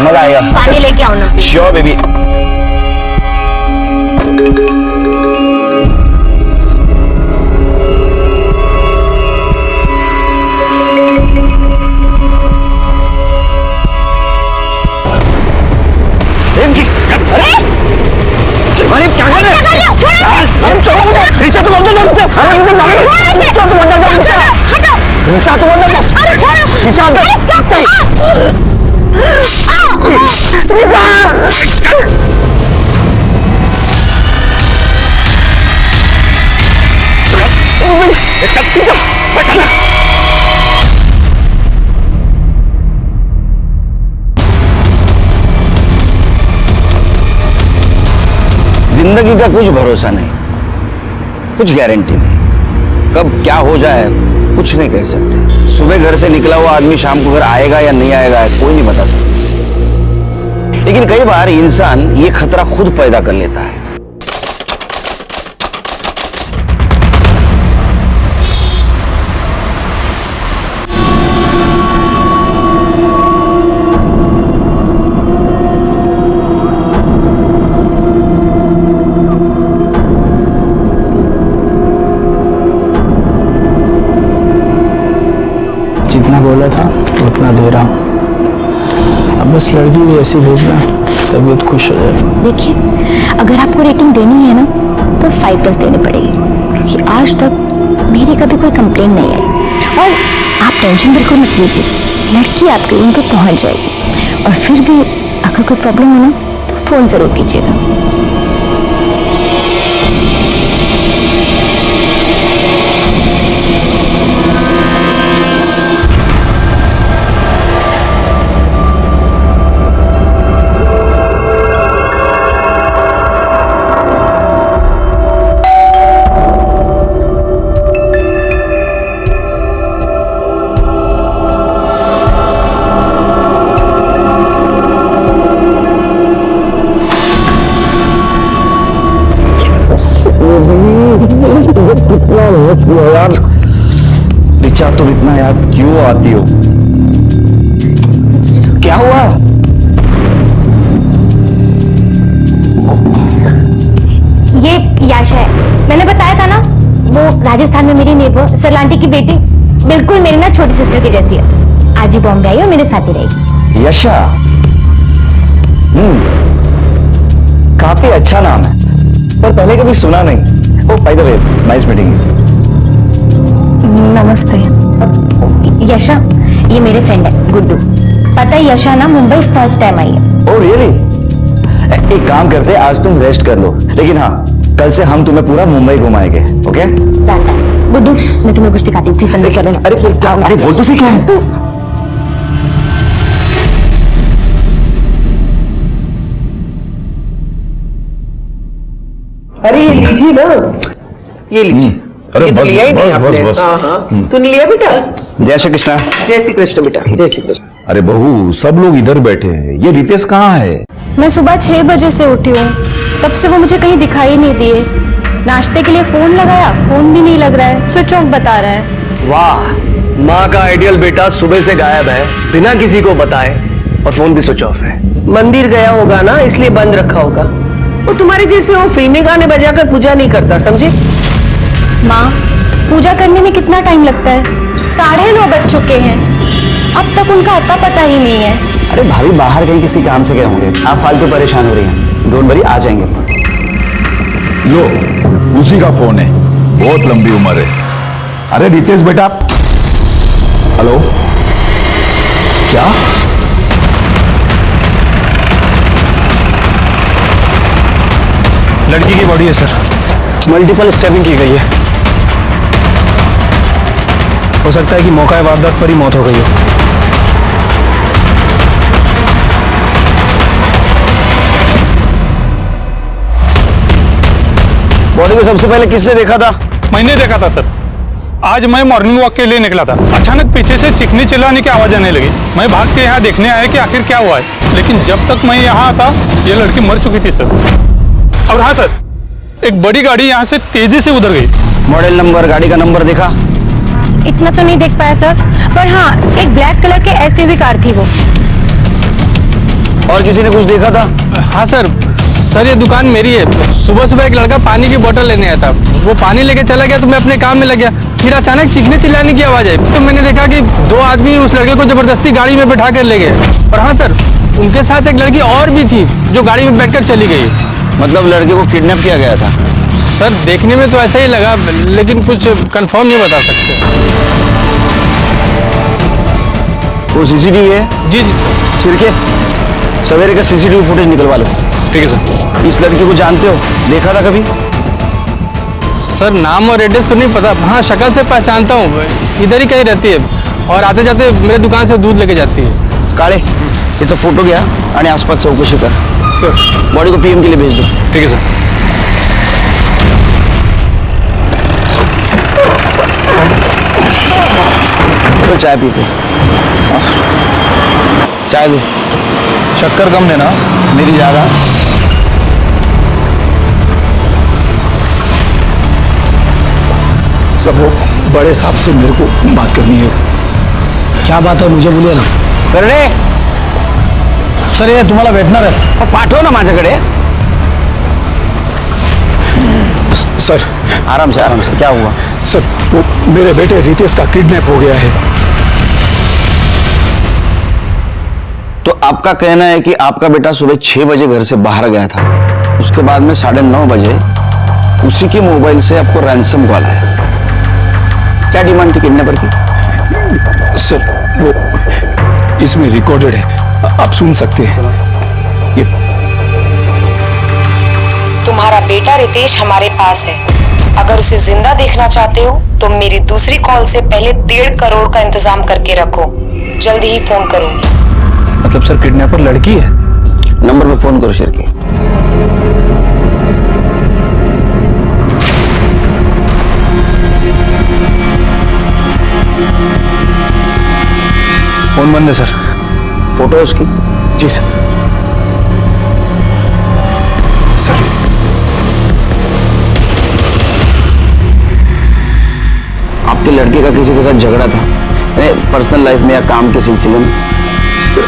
मजा आएगा। पानी लेके आओ ना। Sure baby. अरे क्या कर रहे हो? रिचा तुम अंदर जाओ। रिचा तुम अंदर जाओ। रिचा तुम अंदर जाओ। अरे छोड़ो। रिचा अंदर। जिंदगी का कुछ भरोसा नहीं, कुछ गारंटी नहीं, कब क्या हो जाए कुछ नहीं कह सकते। सुबह घर से निकला हुआ आदमी शाम को घर आएगा या नहीं आएगा कोई नहीं बता सकता। लेकिन कई बार इंसान ये खतरा खुद पैदा कर लेता है। जितना बोला था उतना दे रहा हूँ। अब बस लड़की भी ऐसी भेजना, तबीयत खुश हो जाए। देखिए, अगर आपको रेटिंग देनी है ना तो 5+ देनी पड़ेगी, क्योंकि आज तक मेरी कभी कोई कंप्लेन नहीं आई। और आप टेंशन बिल्कुल मत लीजिए, लड़की आपके रूम पे पहुंच जाएगी। और फिर भी अगर कोई प्रॉब्लम हो ना तो फोन जरूर कीजिएगा। रिचा तुम इतना याद क्यों आती हो? क्या हुआ? ये याशा है, मैंने बताया था ना, वो राजस्थान में मेरी नेबर सरलांटी की बेटी, बिल्कुल मेरी ना छोटी सिस्टर की जैसी है। आज ही बॉम्बे आई और मेरे साथ ही रहेगी। यशा, काफी अच्छा नाम है, पर पहले कभी सुना नहीं। Oh by the way, nice meeting you. नमस्ते। यशा, ये मेरे फ्रेंड है गुड्डू। पता है यशा ना मुंबई फर्स्ट टाइम आई है। Oh really? एक काम करते हैं, आज तुम रेस्ट कर लो, लेकिन हाँ कल से हम तुम्हें पूरा मुंबई घुमाएंगे। ओके? गुड्डू, मैं तुम्हें कुछ दिखाती हूँ, प्लीज अंदर चलो। अरे बोल तो सही क्या है? अरे ये लीजिए ना, ये लीजिए। अरे ये तो बस, लिया ही नहीं बस, आपने। बस, बस। हाँ हाँ, तूने लिया बेटा? जय श्री कृष्णा। जय श्री कृष्ण बेटा, जय श्री कृष्ण। अरे बहू, सब लोग इधर बैठे हैं, ये रितेश कहाँ है? मैं सुबह 6 बजे से उठी हूँ, तब से वो मुझे कहीं दिखाई नहीं दिए। नाश्ते के लिए फोन लगाया, फोन भी नहीं लग रहा है, स्विच ऑफ बता रहा है। वाह, माँ का आइडियल बेटा सुबह से गायब है, बिना किसी को बताए, और फोन भी स्विच ऑफ है। मंदिर गया होगा ना, इसलिए बंद रखा होगा। वो तुम्हारे जैसे वो फिल्मी गाने बजाकर पूजा नहीं करता, समझे? माँ, पूजा करने में कितना टाइम लगता है? 9:30 बज चुके हैं, अब तक उनका अता पता ही नहीं है। अरे भाभी बाहर कहीं किसी काम से गए होंगे, आप फालतू परेशान हो रही हैं। डोंट वरी, आ जाएंगे। लो, उसी का फोन है, बहुत लंबी उम्र है। अरे रितेश बेटा। हेलो, क्या? लड़की की बॉडी है सर, मल्टीपल स्टैबिंग की गई है। हो सकता है कि मौका वारदात पर ही मौत हो गई हो। बॉडी को सबसे पहले किसने देखा था? मैंने देखा था सर। आज मैं मॉर्निंग वॉक के लिए निकला था, अचानक पीछे से चिकनी चिल्लाने की आवाज आने लगी। मैं भाग के यहाँ देखने आया कि आखिर क्या हुआ है, लेकिन जब तक मैं यहाँ आता ये लड़की मर चुकी थी सर। और हाँ सर, एक बड़ी गाड़ी यहाँ से तेजी से उधर गई। मॉडल नंबर, गाड़ी का नंबर देखा? इतना तो नहीं देख पाया सर, पर हाँ एक ब्लैक कलर के SUV कार थी वो। और किसी ने कुछ देखा था? हाँ सर, सर ये दुकान मेरी है। सुबह सुबह एक लड़का पानी की बोतल लेने आया था, वो पानी लेके चला गया तो मैं अपने काम में लग गया। फिर अचानक चीखने चिल्लाने की आवाज आई तो मैंने देखा कि 2 आदमी उस लड़के को जबरदस्ती गाड़ी में बैठा कर ले गए। और हाँ सर, उनके साथ एक लड़की और भी थी जो गाड़ी में बैठकर चली गई। मतलब लड़के को किडनैप किया गया था? सर देखने में तो ऐसा ही लगा, लेकिन कुछ कंफर्म नहीं बता सकते। वो सीसीटीवी है? जी जी सर। सिरके, सवेरे का सीसीटीवी फुटेज निकलवा लो। ठीक है सर। इस लड़की को जानते हो? देखा था कभी? सर नाम और एड्रेस तो नहीं पता, हाँ शक्ल से पहचानता हूँ, इधर ही कहीं रहती है और आते जाते मेरे दुकान से दूध लेके जाती है। काळे, याचा फोटो घ्या आणि आसपास चौकशी कर। सर बॉडी को पीएम के लिए भेज दो। ठीक है सर। तो चाय पीते। चाय दो। शक्कर कम देना, मेरी ज्यादा। सब वो बड़े साहब से मेरे को बात करनी है। क्या बात है मुझे बोलिए ना। करणे, सर ये तुम्हाला भेटणार आहे। पाठव ना माझ्याकडे। सर आराम से क्या हुआ? सर वो मेरे बेटे रितेश का किडनैप हो गया है। तो आपका कहना है कि आपका बेटा सुबह 6 बजे घर से बाहर गया था, उसके बाद में 9:30 बजे उसी के मोबाइल से आपको रैंसम कॉल आया। क्या डिमांड थी किडनैपर की? सर वो इसमें रिकॉर्डेड है, आप सुन सकते हैं। ये तुम्हारा बेटा रितेश हमारे पास है। अगर उसे जिंदा देखना चाहते हो तो मेरी दूसरी कॉल से पहले 1.5 करोड़ का इंतजाम करके रखो। जल्दी ही फोन करूंगी। मतलब सर किडनैपर लड़की है? नंबर पे फोन करो शिरके। फोन बंद है सर। फोटो है उसकी? जी सर। सर आपके लड़के का किसी के साथ झगड़ा था पर्सनल लाइफ में या काम के सिलसिले में? तो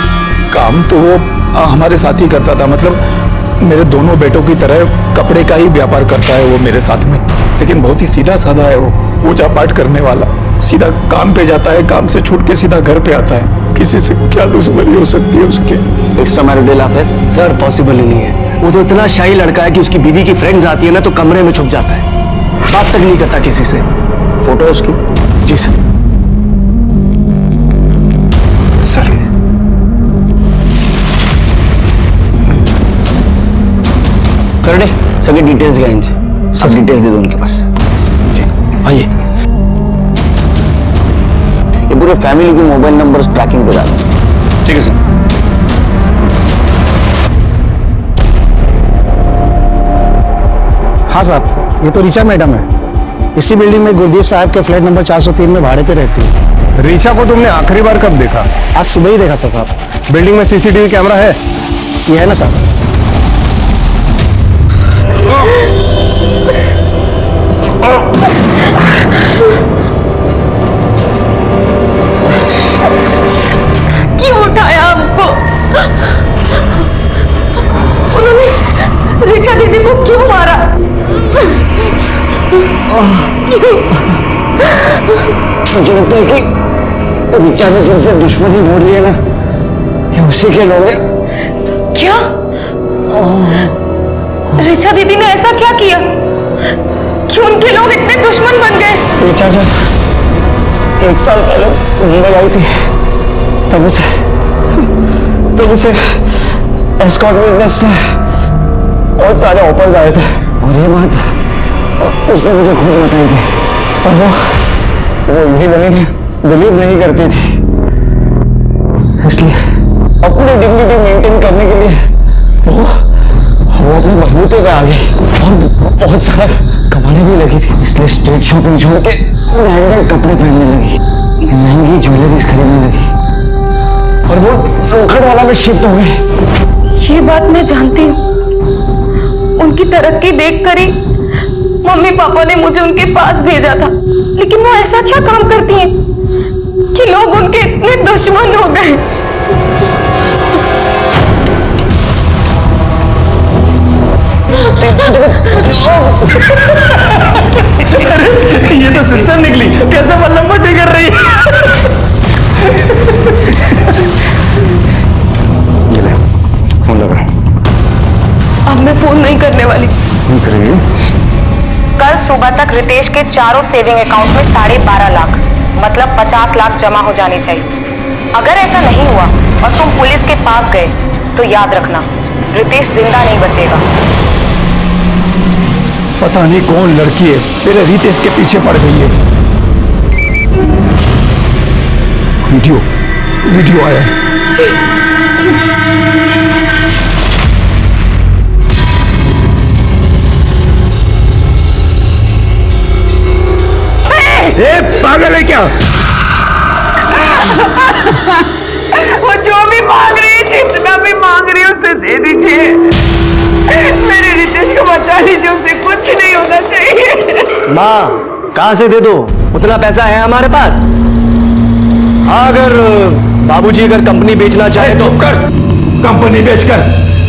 काम तो वो हमारे साथ ही करता था, मतलब मेरे दोनों बेटों की तरह कपड़े का ही व्यापार करता है वो मेरे साथ में, लेकिन बहुत ही सीधा साधा है वो, पूजा पाठ करने वाला। सीधा काम पे जाता है, काम से छूट के सीधा घर पे आता है। किसी से क्या दुश्मनी हो सकती है उसके? Extra marital affair? Sir possible ही नहीं है। वो तो इतना शाही लड़का है कि उसकी बीवी की फ्रेंड्स आती है ना तो कमरे में छुप जाता है, बात तक नहीं करता किसी से। फोटो है उसकी? जी सर। सर करणे, सगळे डिटेल्स घ्या इनसे, सब डिटेल्स दे दो उनके पास। आइए। ये पूरे फैमिली के मोबाइल नंबर ट्रैकिंग पे डालो। ठीक है सर। हाँ साहब, ये तो रीचा मैडम है। इसी बिल्डिंग में गुरदीप साहब के फ्लैट नंबर 403 में भाड़े पे रहती है। रीचा को तुमने आखिरी बार कब देखा? आज सुबह ही देखा था साहब। बिल्डिंग में सीसीटीवी कैमरा है? ये है ना साहब। क्यों उठाया हमको? उन्होंने रीचा दीदी को क्यों मारा? मुझे लगता है कि रीचा ने जिनसे दुश्मनी मोड़ ली है ना, ये उसी के लोग हैं। क्या? रीचा दीदी ने ऐसा क्या किया कि उनके लोग इतने दुश्मन बन गए? रीचा जब 1 साल पहले मुंबई आई थी तब उसे एस्कॉर्ट बिजनेस से बहुत सारे ऑफर्स आए थे और ये बात उसने मुझे खुद बताई थी, और वो इजी बनी नहीं, बिलीव नहीं करती थी। इसलिए अपनी डिग्निटी मेंटेन करने के लिए वो अपने बलबूते पे आ गई और बहुत सारा कमाने भी लगी थी। इसलिए स्ट्रीट शॉपिंग छोड़ के महंगे कपड़े पहनने लगी, महंगी ज्वेलरीज खरीदने लगी और वो लोखंड वाला में शिफ्ट हो गई। ये बात मैं जानती हूँ। उनकी तरक्की देखकर ही मम्मी पापा ने मुझे उनके पास भेजा था, लेकिन वो ऐसा क्या काम करती हैं कि लोग उनके इतने दुश्मन हो गए? ये तो सिस्टर निकली, कैसे बल्लम पट्टी कर रही है। ये ले, फोन लगा। अब मैं फोन नहीं करने वाली। नहीं करेगी? कल सुबह तक रितेश के चारों सेविंग अकाउंट में 12.5 लाख मतलब 50 लाख जमा हो जानी चाहिए। अगर ऐसा नहीं हुआ और तुम पुलिस के पास गए तो याद रखना रितेश जिंदा नहीं बचेगा। पता नहीं कौन लड़की है मेरे रितेश के पीछे पड़ गई है। वीडियो आया है। ए, पागल है क्या? वो जो भी मांग रही है, जितना भी मांग रही है उसे दे दीजिए। मेरे रितेश को बचा लीजिए, उसे कुछ नहीं होना चाहिए। माँ कहाँ से दे दो, उतना पैसा है हमारे पास। हाँ, अगर बाबूजी अगर कंपनी बेचना चाहे तो। चुप कर, कंपनी बेचकर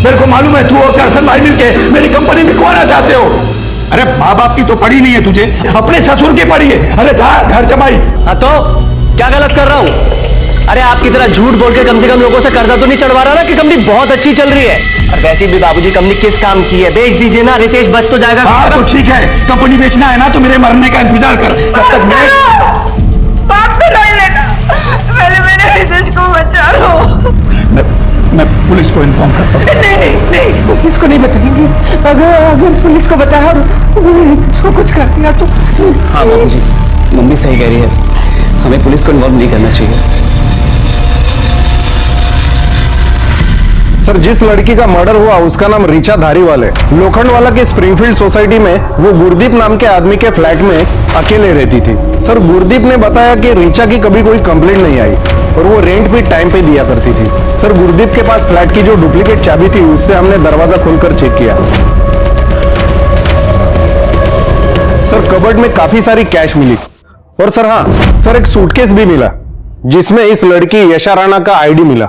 मेरे को मालूम है तू और करसन भाई मिलके मेरी कंपनी में खोना चाहते हो। अरे माँ बाप की तो पड़ी नहीं है तुझे, अपने ससुर की पड़ी है। अरे जा घर जमाई। हाँ तो क्या गलत कर रहा हूँ? अरे आपकी तरह झूठ बोल के कम से कम लोगों से कर्जा तो नहीं चढ़वा रहा ना कि कंपनी बहुत अच्छी चल रही है। और वैसे भी बाबूजी कंपनी किस काम की है, बेच दीजिए ना, रितेश बच तो जाएगा। हाँ तो ठीक है, कंपनी बेचना है ना तो मेरे मरने का इंतजार कर। जब तक बात भी नहीं लेना, पहले मेरे रितेश को बचा लो। मैं पुलिस को इन्फॉर्म करता हूँ। नहीं, पुलिस को नहीं बताएंगे। अगर पुलिस को बताया रितेश को कुछ कर दिया तो। हाँ बाबूजी, मम्मी सही कह रही है, हमें पुलिस को इन्वॉल्व नहीं करना चाहिए। सर, जिस लड़की का मर्डर हुआ उसका नाम रीचा धारीवाल है। लोखंडवाला के स्प्रिंगफील्ड सोसाइटी में वो गुरदीप नाम के आदमी के फ्लैट में अकेले रहती थी। सर, गुरदीप ने बताया कि रीचा की कभी कोई कंप्लेंट नहीं आई और वो रेंट भी टाइम पे दिया करती थी। सर, गुरदीप के पास फ्लैट की जो डुप्लीकेट चाबी थी उससे हमने दरवाजा खोलकर चेक किया। सर, कबर्ड में काफी सारी कैश मिली और सर हाँ सर, एक सूटकेस भी मिला जिसमें इस लड़की यशा राणा का आईडी मिला।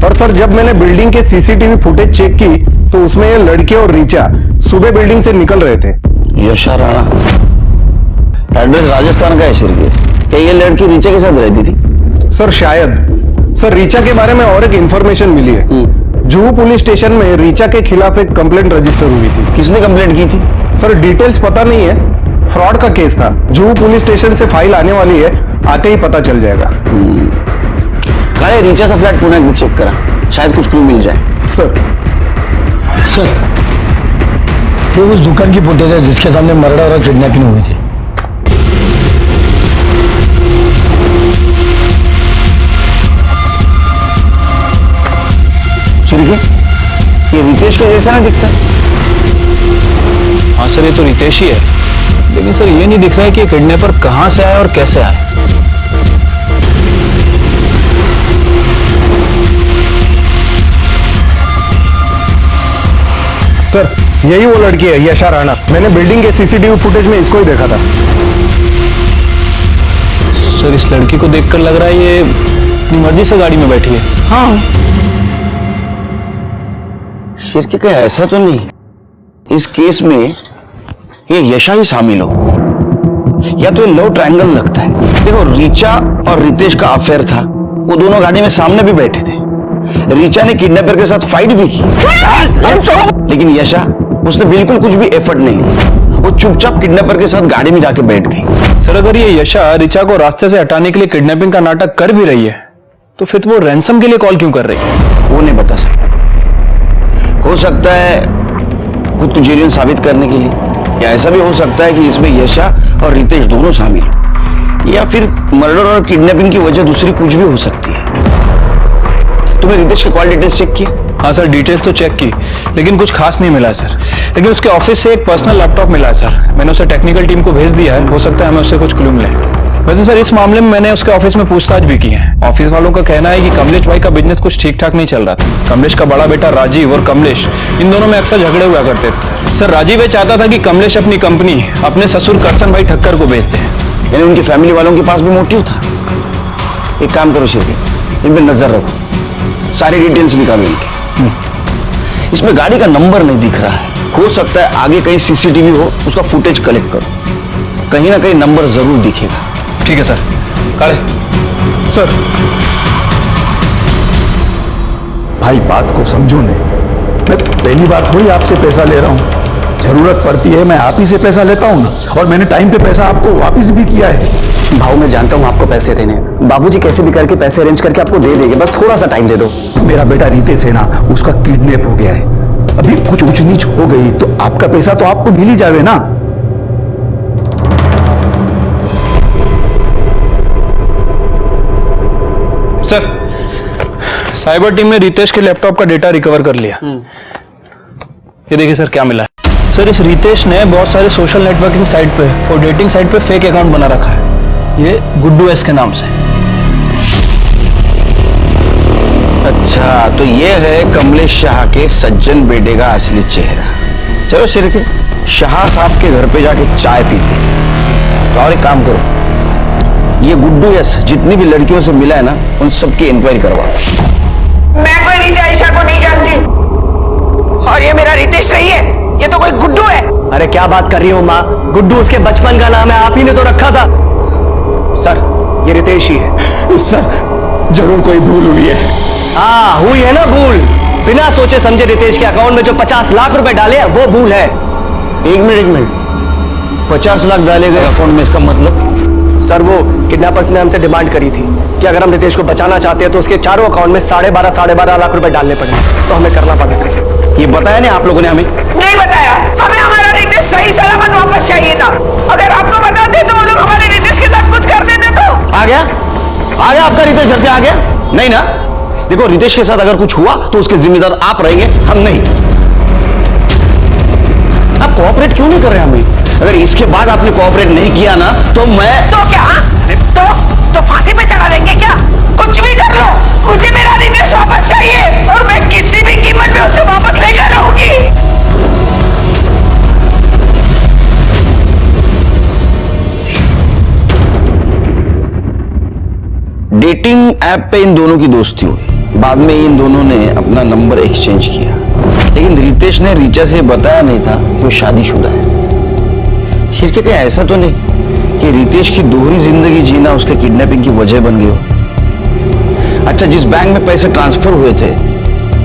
और सर, जब मैंने बिल्डिंग के सीसीटीवी फुटेज चेक की तो उसमें ये लड़के और रीचा सुबह बिल्डिंग से निकल रहे थे। यशा राणा, एड्रेस राजस्थान का है श्री। क्या ये लड़की रीचा के साथ रहती थी? सर शायद। सर, रीचा के बारे में और एक इंफॉर्मेशन मिली है। जुहू पुलिस स्टेशन में रीचा के खिलाफ एक कंप्लेंट रजिस्टर हुई थी। किसने कंप्लेंट की थी? सर, डिटेल्स पता नहीं है, फ्रॉड का केस था। जुहू पुलिस स्टेशन से फाइल आने वाली है, आते ही पता चल जाएगा। काले रीचा सा फ्लैट पुणे में चेक करा, शायद कुछ क्लू मिल जाए। सर, ये उस दुकान की फुटेज है जिसके सामने मर्डर और किडनैपिंग हुई थी। ये रितेश का जैसा ना दिखता। हाँ सर, ये तो रितेश ही है, लेकिन सर ये नहीं दिख रहा है कि किडनैपर कहाँ से आया और कैसे आया। सर, यही वो लड़की है यशा राणा। मैंने बिल्डिंग के सीसीटीवी फुटेज में इसको ही देखा था। सर, इस लड़की को देखकर लग रहा है ये अपनी मर्जी से गाड़ी में बैठी है। हाँ, शिरके का ऐसा तो नहीं इस केस में ये यशा ही शामिल हो, या तो ये लव ट्रायंगल लगता है। देखो, रीचा और रितेश का अफेयर था, वो दोनों गाड़ी में सामने भी बैठे थे। रीचा ने किडनैपर के साथ फाइट भी की, लेकिन यशा, उसने बिल्कुल कुछ भी एफर्ट नहीं लिया। वो चुपचाप किडनैपर के साथ गाड़ी में जाके बैठ गई। सर, अगर ये यशा रीचा को रास्ते से हटाने के लिए किडनैपिंग का नाटक कर भी रही है तो फिर वो रैंसम के लिए कॉल क्यों कर रही है? वो नहीं बता सकता। हो सकता है खुद को जेन्युइन साबित करने के लिए, या ऐसा भी हो सकता है कि इसमें यशा और रितेश दोनों शामिल, या फिर मर्डर और किडनैपिंग की वजह दूसरी कुछ भी हो सकती है। तुमने रितेश के कॉल डिटेल्स चेक किए? हाँ सर, डिटेल्स तो चेक की, लेकिन कुछ खास नहीं मिला सर। लेकिन उसके ऑफिस से एक पर्सनल लैपटॉप मिला है सर, मैंने उसे टेक्निकल टीम को भेज दिया है, हो सकता है हमें उससे कुछ क्लू मिले। वैसे सर, इस मामले में मैंने उसके ऑफिस में पूछताछ भी की है। ऑफिस वालों का कहना है कि कमलेश भाई का बिजनेस कुछ ठीक ठाक नहीं चल रहा था। कमलेश का बड़ा बेटा राजीव और कमलेश, इन दोनों में अक्सर झगड़े हुआ करते थे। सर, राजीव ये चाहता था कि कमलेश अपनी कंपनी अपने ससुर करसन भाई ठक्कर को बेच दे। यानी उनकी फैमिली वालों के पास भी मोटिव था। एक काम करो शिरके, इन पे नजर रखो, सारी डिटेल्स निकालो इनकी। इसमें गाड़ी का नंबर नहीं दिख रहा है, हो सकता है आगे कहीं सीसीटीवी हो, उसका फुटेज कलेक्ट करो, कहीं ना कहीं नंबर जरूर दिखेगा। ठीक है सर। काले सर भाई बात को समझो नहीं, मैं पहली बार थोड़ी आपसे पैसा ले रहा हूँ। जरूरत पड़ती है मैं आप ही से पैसा लेता हूँ ना, और मैंने टाइम पे पैसा आपको वापस भी किया है। भाऊ मैं जानता हूँ आपको पैसे देने, बाबूजी कैसे भी करके पैसे अरेंज करके आपको दे देंगे, बस थोड़ा सा टाइम दे दो। मेरा बेटा रितेश है ना, उसका किडनैप हो गया है, अभी कुछ ऊंच नीच हो गई तो आपका पैसा तो आपको मिल ही जावे ना। सर, साइबर टीम ने रितेश के लैपटॉप का डेटा रिकवर कर लिया। ये देखिए सर क्या मिला है। सर इस रितेश ने बहुत सारे सोशल नेटवर्किंग साइट पे और डेटिंग साइट पे फेक अकाउंट बना रखा है, ये गुड्डू एस के नाम से। अच्छा, तो ये है कमलेश शाह के सज्जन बेटे का असली चेहरा। चलो शिरके, शाह साहब के घर पे जाके चाय पीते। तो और एक काम करो, ये गुड्डू यस जितनी भी लड़कियों से मिला है ना, उन सबकी इंक्वायरी करवाओ। मैं कोई रिचा ईशा को नहीं जानती, और ये मेरा रितेश नहीं है, ये तो कोई गुड्डू है। अरे क्या बात कर रही हो माँ, गुड्डू उसके बचपन का नाम है, आप ही ने तो रखा था। सर ये रितेश ही है। सर जरूर कोई भूल हुई है। हाँ हुई है ना भूल, बिना सोचे समझे रितेश के अकाउंट में जो 50 लाख रुपए डाले हैं वो भूल है। एक मिनट, 50 लाख डाले गए अकाउंट में, इसका मतलब? सर वो किडनैपर्स ने हमसे डिमांड करी थी कि अगर हम रितेश को बचाना चाहते हैं तो उसके चारों अकाउंट में 12.5 लाख रुपए डालने पड़ेंगे, तो हमें करना पड़ेगा सर। ये बताया नहीं आप लोगों ने हमें? नहीं बताया, हमें हमारा रितेश सही सलामत वापस चाहिए था। अगर आपको बताते तो वो लोग हमारे रितेश के साथ कुछ कर देते। तो आ गया आपका रितेश घर पे आ गया? नहीं ना? देखो रितेश के साथ अगर कुछ हुआ तो उसके जिम्मेदार आप रहेंगे, हम नहीं। आप कोऑपरेट क्यों नहीं कर रहे हमें? अगर इसके बाद आपने कोऑपरेट नहीं किया ना तो मैं तो क्या तो फांसी पे चढ़ा देंगे क्या? कुछ भी कर लो, मुझे मेरा रितेश वापस चाहिए, और मैं किसी भी कीमत पे उसे वापस लेकर रहूंगी। डेटिंग ऐप पे इन दोनों की दोस्ती हुई, बाद में इन दोनों ने अपना नंबर एक्सचेंज किया, लेकिन रितेश ने रीचा से बताया नहीं था कि वो शादीशुदा है। शिरके कहीं ऐसा तो नहीं कि रितेश की दोहरी जिंदगी जीना उसके किडनैपिंग की वजह बन गई हो? अच्छा, जिस बैंक में पैसे ट्रांसफर हुए थे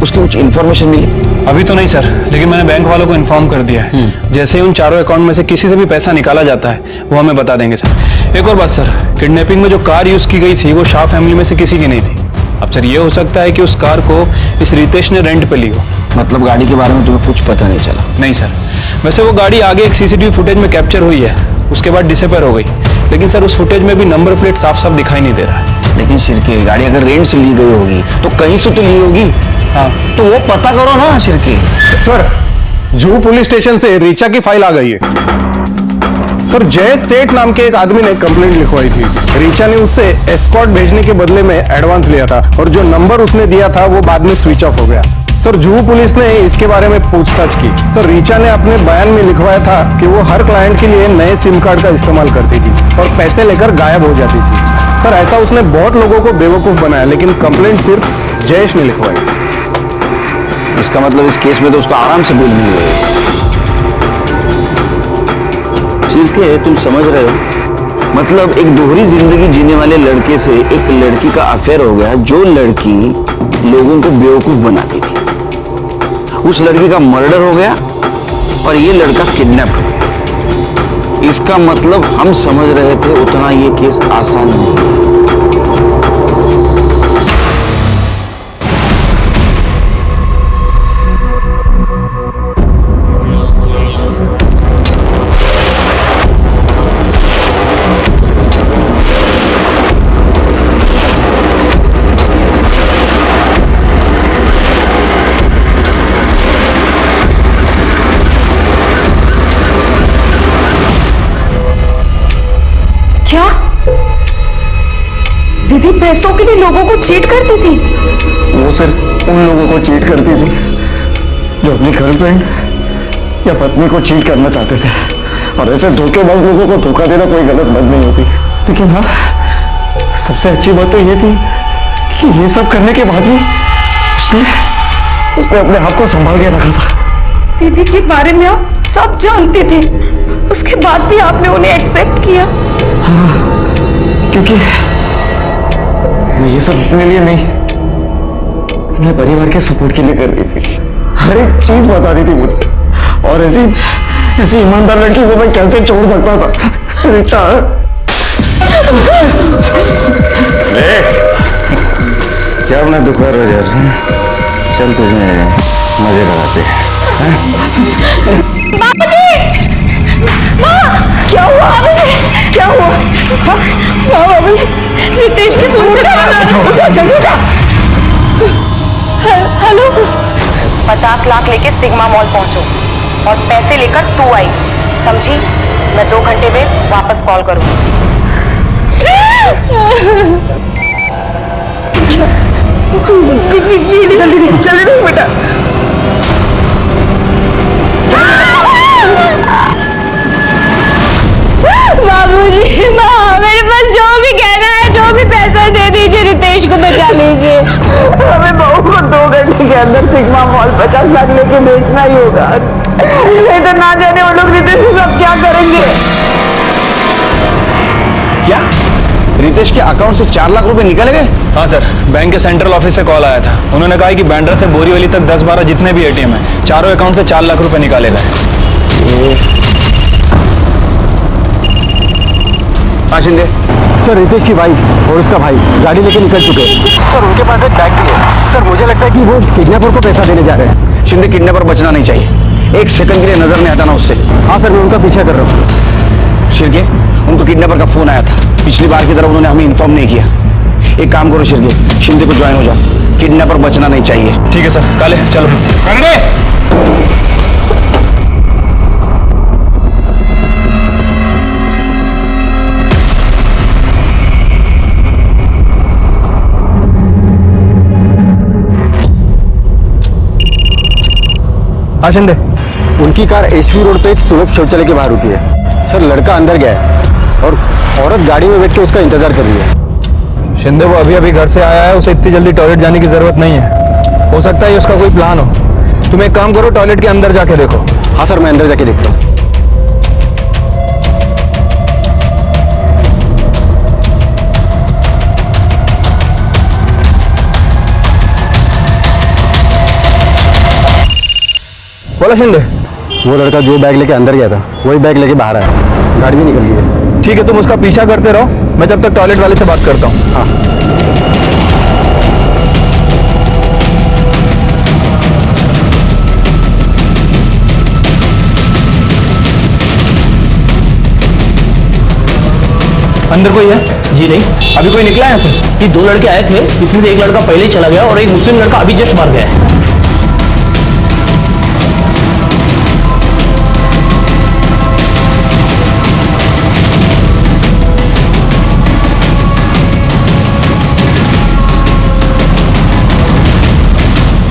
उसकी कुछ इंफॉर्मेशन मिली? अभी तो नहीं सर, लेकिन मैंने बैंक वालों को इन्फॉर्म कर दिया है। जैसे ही उन चारों अकाउंट में से किसी से भी पैसा निकाला जाता है वो हमें बता देंगे सर। एक और बात सर, किडनैपिंग में जो कार यूज की गई थी वो शाह फैमिली में से किसी की नहीं थी। अब सर ये हो सकता है कि उस कार को इस रितेश ने रेंट पे ली हो। मतलब गाड़ी के बारे में तुम्हें कुछ पता नहीं चला? नहीं सर, वैसे वो गाड़ी आगे एक सीसीटीवी फुटेज में कैप्चर हुई है, उसके बाद डिसअपीयर हो गई, लेकिन सर उस फुटेज में भी नंबर प्लेट साफ साफ दिखाई नहीं दे रहा है। लेकिन शिरके, गाड़ी अगर रेंट से ली गई होगी तो कहीं से तो ली होगी। हाँ तो वो पता करो ना Shirke. Sir Juhu police station से रीचा की फाइल आ गई है। सर जय सेठ नाम के एक आदमी ने कंप्लेंट लिखवाई थी। रीचा ने उससे एस्कॉर्ट भेजने के बदले में एडवांस लिया था, और जो नंबर उसने दिया था वो बाद में स्विच ऑफ हो गया। सर जुहू पुलिस ने इसके बारे में पूछताछ की। सर रीचा ने अपने बयान में लिखवाया था कि वो हर क्लाइंट के लिए नए सिम कार्ड का इस्तेमाल करती थी और पैसे लेकर गायब हो जाती थी। सर ऐसा उसने बहुत लोगों को बेवकूफ बनाया, लेकिन कंप्लेंट सिर्फ जयेश ने लिखवाई। इसका मतलब इस केस में तो उसको आराम से बेल मिल गई। शिरके, तुम समझ रहे हो? मतलब एक दोहरी जिंदगी जीने वाले लड़के से एक लड़की का अफेयर हो गया, जो लड़की लोगों को बेवकूफ बनाती थी। उस लड़की का मर्डर हो गया और ये लड़का किडनैप हो गया। इसका मतलब हम समझ रहे थे उतना ये केस आसान नहीं है। क्या दीदी पैसों के लिए लोगों को चीट करती थी? वो सिर्फ उन लोगों को चीट करती थी जो अपनी गर्लफ्रेंड या पत्नी को चीट करना चाहते थे, और ऐसे धोखेबाज लोगों को धोखा देना कोई गलत बात नहीं होती। लेकिन हाँ, सबसे अच्छी बात तो ये थी कि ये सब करने के बाद भी उसने अपने आप को संभाल के रखा था। दीदी के बारे में आप सब जानते थे, उसके बाद भी आपने उन्हें एक्सेप्ट किया। क्योंकि मैं ये सब अपने लिए नहीं, अपने परिवार के सपोर्ट के लिए कर रही थी। हर एक चीज बता दी थी मुझसे, और ऐसी ईमानदार लड़की को मैं कैसे छोड़ सकता था। रिचा क्या अपना दुख भर हो जाए, चल तुझे मजे कराते हैं। क्या हुआ बाबूजी? क्या हुआ? हाँ बाबूजी, रितेश के फोन हेलो। 50 लाख लेके सिग्मा मॉल पहुंचो और पैसे लेकर तू आई, समझी? मैं 2 घंटे में वापस कॉल करूंगी। जल्दी दे बेटा। बाबूजी, माँ, मेरे पास जो भी कहना है, जो भी पैसा दे दीजिए, रितेश को बचा लीजिए। हमें बहू को 2 घंटे के अंदर सिग्मा मॉल 50 लाख लेके बेचना ही होगा, नहीं तो ना जाने वो लोग रितेश के साथ क्या करेंगे। क्या रितेश के अकाउंट से 4 लाख रुपए निकल गए? हाँ सर, बैंक के सेंट्रल ऑफिस से कॉल आया था। उन्होंने कहा कि बैंड्रा से बोरीवली तक 10-12 जितने भी एटीएम है, चारों अकाउंट से 4 लाख रुपए निकाले गए। हाँ शिंदे। सर, रितेश की वाइफ और उसका भाई गाड़ी लेके निकल चुके हैं। सर, उनके पास एक बैग भी है। सर, मुझे लगता है कि वो किडनैपर को पैसा देने जा रहे हैं। शिंदे, किडनैपर बचना नहीं चाहिए, एक सेकंड के लिए नजर नहीं हटाना उससे। हाँ सर, मैं उनका पीछा कर रहा हूँ। शिरके, उनको किडनैपर का फोन आया था, पिछली बार की तरह उन्होंने हमें इन्फॉर्म नहीं किया। एक काम करो शिरके, शिंदे को ज्वाइन हो जाओ, किडनैपर बचना नहीं चाहिए। ठीक है सर, काले चलो। हाँ शिंदे, उनकी कार एसवी रोड पे एक सुलभ शौचालय के बाहर रुकी है। सर, लड़का अंदर गया है और औरत गाड़ी में बैठ के उसका इंतजार कर रही है। शिंदे वो अभी घर से आया है, उसे इतनी जल्दी टॉयलेट जाने की जरूरत नहीं है। हो सकता है उसका कोई प्लान हो। तुम एक काम करो, टॉयलेट के अंदर जाके देखो। हाँ सर, मैं अंदर जाके देखता हूँ। बोला शिंदे, वो लड़का जो बैग लेके अंदर गया था वही बैग लेके बाहर आया, गाड़ी भी निकल गई है। ठीक है, तुम उसका पीछा करते रहो, मैं जब तक टॉयलेट वाले से बात करता हूँ। हाँ। अंदर कोई है? जी नहीं, अभी कोई निकला है सर। ये 2 लड़के आए थे, इसमें से एक लड़का पहले ही चला गया और एक मुस्लिम लड़का अभी जस्ट बाहर गया है।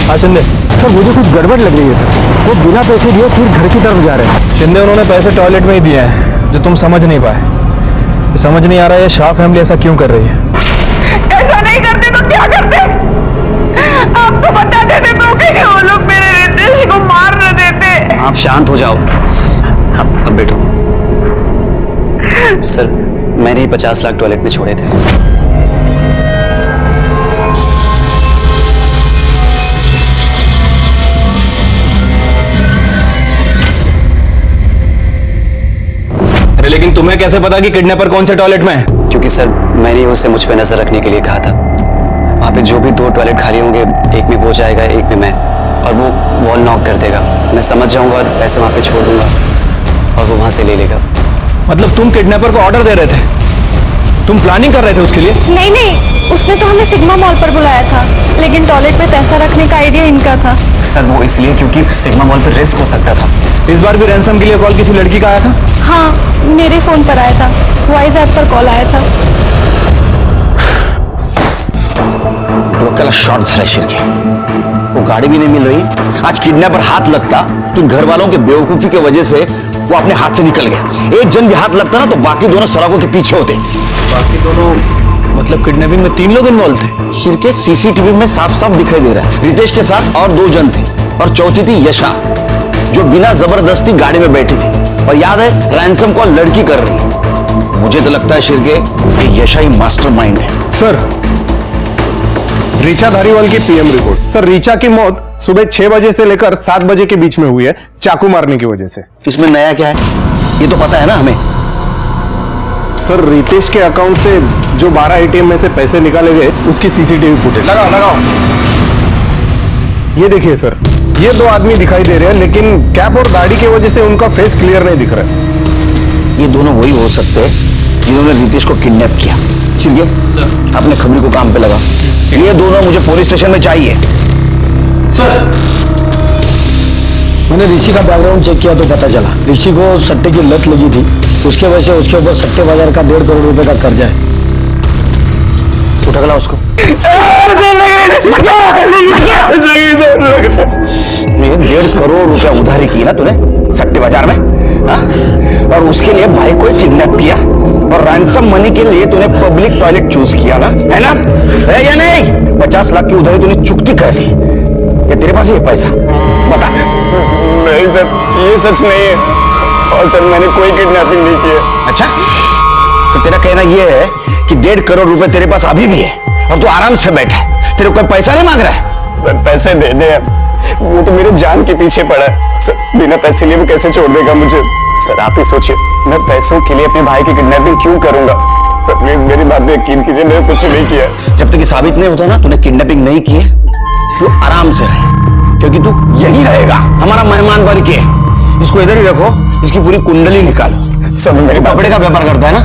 हाँ शिंदे। सर, मुझे कुछ गड़बड़ लग रही है सर। वो बिना पैसे दिए फिर घर की तरफ जा रहे हैं। शिंदे, उन्होंने पैसे टॉयलेट में ही दिए हैं, जो तुम समझ नहीं पाए। समझ नहीं आ रहा है शाह फैमिली ऐसा क्यों कर रही है। ऐसा नहीं करते तो क्या करते? आपको बता देते तो कहीं वो लोग मेरे रितेश को मार न देते। आप शांत हो जाओ। अब बैठो। सर, मैंने ही 50 लाख टॉयलेट में छोड़े थे। अरे लेकिन तुम्हें कैसे पता कि किडनैपर कौन से टॉयलेट में है? क्योंकि सर, मैंने उसे मुझ पे नजर रखने के लिए कहा था। वहाँ पे जो भी 2 टॉयलेट खाली होंगे, एक में वो जाएगा, एक में मैं, और वो वॉल नॉक कर देगा। मैं समझ जाऊंगा और पैसे वहाँ पे छोड़ दूंगा और वो वहाँ से ले लेगा। मतलब तुम किडनैपर को ऑर्डर दे रहे थे? तुम प्लानिंग कर रहे थे उसके लिए? नहीं नहीं, उसने तो हमें सिग्मा मॉल पर बुलाया था, लेकिन टॉयलेट पे पैसा रखने का आइडिया इनका था। सर, वो इसलिए क्योंकि सिग्मा मॉल पर रिस्क हो सकता था। इस बार भी रैंसम के लिए कॉल किसी लड़की का आया था? हाँ, मेरे फोन पर आया था, वॉइस ऐप पर कॉल आया था। डोक्याला शॉर्ट झाला शिरके, वो गाड़ी भी नहीं मिल रही। आज किडनैपर हाथ लगता तो घर वालों के बेवकूफी की वजह से वो अपने हाथ से निकल गया। एक जन भी हाथ लगता ना तो बाकी दोनों सड़कों के पीछे होते। बाकी दोनों मतलब किडनैपिंग में 3 लोग इन्वॉल्व थे? शिरके, सीसीटीवी में साफ साफ दिखाई दे रहा है रितेश के साथ और 2 जन थे और चौथी थी यशा। जो बिना जबरदस्ती गाड़ी में बैठी थी, और याद है रैंसम कॉल लड़की कर रही है। मुझे तो लगता है शिर्के ये यशा ही मास्टरमाइंड है। सर, रीचा धारीवाल की पीएम रिपोर्ट। सर, रीचा की मौत सुबह 6 बजे से लेकर 7 बजे के बीच में हुई है, चाकू मारने की वजह से। इसमें नया क्या है, ये तो पता है ना हमें। सर, रितेश के अकाउंट से जो 12 एटीएम में से पैसे निकाले गए उसकी सीसीटीवी फुटेज लगाओ। ये देखिए सर, ये 2 आदमी दिखाई दे रहे हैं, लेकिन कैप और दाढ़ी की वजह से उनका फेस क्लियर नहीं दिख रहा है। ये दोनों वही हो सकते हैं जिन्होंने रितेश को किडनैप किया। ठीक है, अपने खबरी को काम पे लगा। ये दोनों मुझे पुलिस स्टेशन में चाहिए। सर, मैंने ऋषि का बैकग्राउंड चेक किया तो पता चला ऋषि को सट्टे की लत लगी थी। उसके वजह से उसके ऊपर सट्टे बाजार का 1.5 करोड़ रुपए का कर्जा है। उठा ला उसको। ये 1.5 करोड़ रुपया उधारी की ना तूने सट्टे बाजार में, हा? और उसके लिए भाई को किडनैप किया, और रैंसम मनी के लिए तूने पब्लिक टॉयलेट चूज किया ना, है ना? है या नहीं? 50 लाख की उधारी तूने चुकती कर दी। या तेरे पास ये पैसा बता? नहीं सर, ये सच नहीं है। और सर, मैंने कोई किडनैपिंग नहीं की है। अच्छा, तो तेरा कहना ये है कि 1.5 करोड़ रुपए तेरे पास अभी भी है और तू आराम से बैठा है, तेरे को कोई पैसा नहीं मांग रहा है? सर, पैसे दे दे, वो तो मेरे जान के पीछे पड़ा है। सर, बिना पैसे लिए वो कैसे छोड़ देगा मुझे? सर, आप ही सोचिए, मैं पैसों के लिए अपने भाई की किडनैपिंग क्यों करूंगा? सर, प्लीज मेरी बात पे यकीन कीजिए, मैंने कुछ नहीं किया। जब तक ये साबित नहीं होता ना तूने किडनैपिंग नहीं की है, तू आराम से रहे, क्योंकि तू यही रहेगा हमारा मेहमान बन के। इसको इधर ही रखो, इसकी पूरी कुंडली निकालो। सर, मेरी कपड़े का व्यापार करता है ना?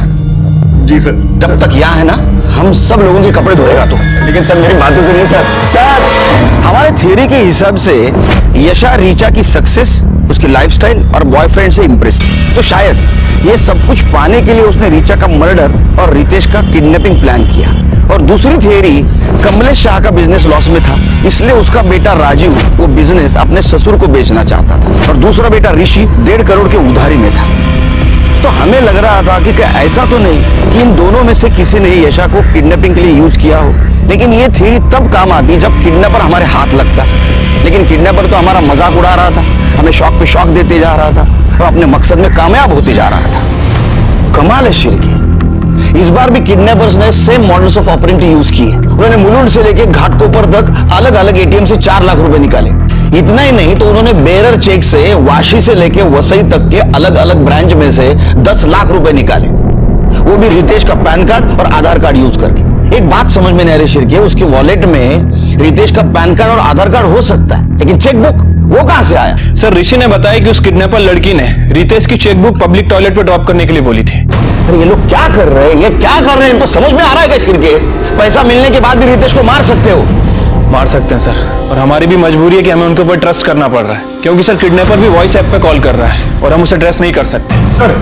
जी सर। जब तक यहाँ है ना, हम सब लोगों के कपड़े धोएगा तू। लेकिन सर, मेरी बात तो सुनिए सर। सर, हमारे थ्योरी के हिसाब से यशा रीचा की सक्सेस, उसकी लाइफस्टाइल और बॉयफ्रेंड से इंप्रेस थी, तो शायद ये सब कुछ पाने के लिए उसने रीचा का मर्डर और रितेश का किडनैपिंग प्लान किया। और दूसरी थियरी, कमलेश शाह का बिजनेस लॉस में था, इसलिए उसका बेटा राजीव वो बिजनेस अपने ससुर को बेचना चाहता था, और दूसरा बेटा ऋषि 1.5 करोड़ के उधारी में था। तो हमें लग रहा था कि क्या ऐसा तो नहीं कि इन दोनों में से किसी ने यशा को किडनैपिंग के लिए यूज किया हो। लेकिन ये थ्योरी तब काम आती जब किडनैपर हमारे हाथ लगता, लेकिन किडनैपर तो हमारा मजाक उड़ा रहा था, हमें शौक पे शौक देते जा रहा था और अपने मकसद में कामयाब होते जा रहा था। कमाल है शिर्के, इस बार भी किडनैपर्स ने सेम मॉडल्स ऑफ ऑपरेंटी यूज किए। उन्होंने मुलुंड से लेकर घाटकोपर तक अलग अलग एटीएम से 4 लाख रुपए निकाले। इतना ही नहीं तो उन्होंने बेरर चेक से वाशी से लेकर वसई तक के अलग अलग ब्रांच में से 10 लाख रुपए निकाले, वो भी रितेश का पैन कार्ड और आधार कार्ड यूज करके। एक बात समझ में नहीं आ रही शिर्के, उसके वॉलेट में रितेश का पैन कार्ड और आधार कार्ड हो सकता है, लेकिन चेकबुक वो कहां से आया? सर, ऋषि ने बताया कि उस किडनैपर लड़की ने रितेश की चेकबुक पब्लिक टॉयलेट पे ड्रॉप करने के लिए बोली थी। अरे ये लोग क्या कर रहे हैं, ये क्या कर रहे हैं, इनको समझ में आ रहा है क्या शिर्के? पैसा मिलने के बाद भी रितेश को मार सकते हो? मार सकते हैं सर, और हमारी भी मजबूरी है कि हमें उनके ऊपर ट्रस्ट करना पड़ रहा है, क्योंकि सर किडनैपर भी वॉइस ऐप पे कॉल कर रहा है और हम उसे ट्रस्ट नहीं कर सकते। सर,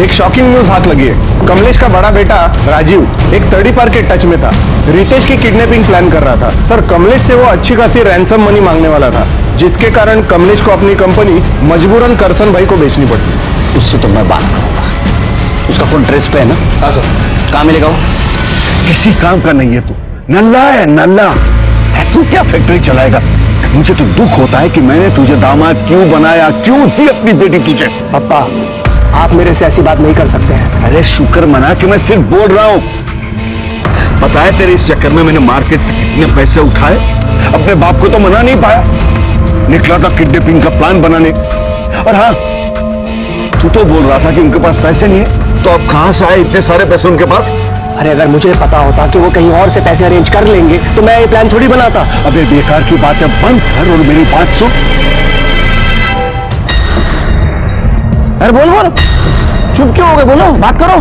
एक शॉकिंग न्यूज हाथ लगी है। कमलेश का बड़ा बेटा राजीव एक तड़ी पार के टच में था, रितेश की किडनैपिंग प्लान कर रहा था। सर, कमलेश से वो अच्छी खासी रैंसम मनी मांगने वाला था, जिसके कारण कमलेश को अपनी कंपनी मजबूरन करसन भाई को बेचनी पड़ी। उससे तो मैं बात करूंगा। उसका फोन ट्रेस पे है ना? हाँ सर। कहाँ मिलेगा वो? किसी काम का नहीं है तू, नल्ला है नल्ला। तू क्या फैक्ट्री चलाएगा? मुझे तो दुख होता है कि मैंने तुझे दामाद क्यों बनाया, क्यों दी अपनी बेटी तुझे। पापा, आप मेरे से ऐसी बात नहीं कर सकते हैं। अरे शुक्र मना कि मैं सिर्फ बोल रहा हूं। पता है तेरे इस चक्कर में मैंने मार्केट से कितने पैसे उठाए, अपने बाप को तो मना नहीं पाया, निकला था किडनैपिंग का प्लान बनाने। और हाँ, तू तो बोल रहा था कि उनके पास पैसे नहीं है, तो अब कहां से आए इतने सारे पैसे उनके पास? अरे अगर मुझे पता होता कि वो कहीं और से पैसे अरेंज कर लेंगे तो मैं ये प्लान थोड़ी बनाता। अबे बेकार की बातें बंद कर और मेरी बात सुन। अरे बोल बोल, चुप क्यों हो गए? बोलो, बात करो,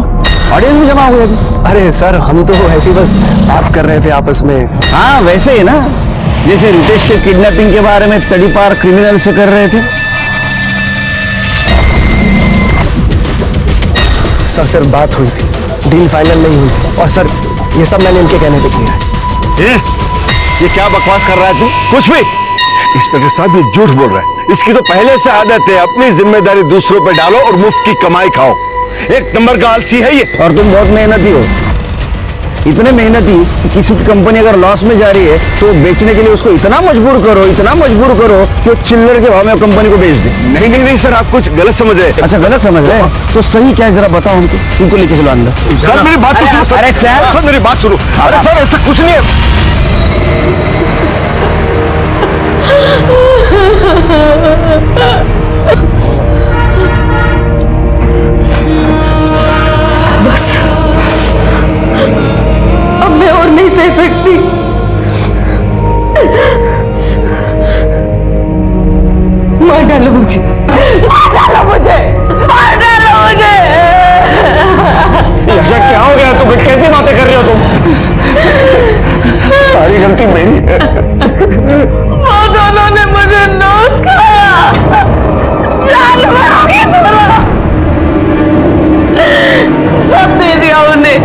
ऑडियंस भी जमा हो गई अभी। अरे सर, हम तो ऐसी बस बात कर रहे थे आपस में। हाँ, वैसे ही ना, जैसे रितेश के किडनैपिंग के बारे में तड़ीपार क्रिमिनल से कर रहे थे। सर, सिर्फ बात हुई थी, डील फाइनल नहीं हुई थी। और सर, ये सब मैंने इनके कहने पे किया है। ये क्या बकवास कर रहा है तू? कुछ भी। इंस्पेक्टर साहब ये झूठ बोल रहा है। इसकी तो पहले से आदत है, अपनी जिम्मेदारी दूसरों पे डालो और मुफ्त की कमाई खाओ। एक नंबर का आलसी है ये। और तुम बहुत मेहनती हो, इतने मेहनती कि किसी की कंपनी अगर लॉस में जा रही है तो बेचने के लिए उसको इतना मजबूर करो कि वो चिल्लर के भाव में कंपनी को बेच दे। नहीं नहीं नहीं सर, आप कुछ गलत समझ रहे हैं। अच्छा गलत समझ रहे हैं तो सही क्या है जरा बताओ हमको, उनको लेके चलो अंदर। सर मेरी बात तो सुनो सर। अरे चल सर मेरी बात सुनो। अरे सर ऐसा कुछ नहीं है। बस अब मैं और नहीं सह सकती। मार डालो मुझे, मार डालो मुझे, मार डालो मुझे। यशा क्या हो गया तुम्हें? कैसी बातें कर रहे हो तुम? सारी गलती मेरी है। वो दोनों ने मुझे नोच खाया, जान मारोगे दोनों। सब दे दिया उन्हें,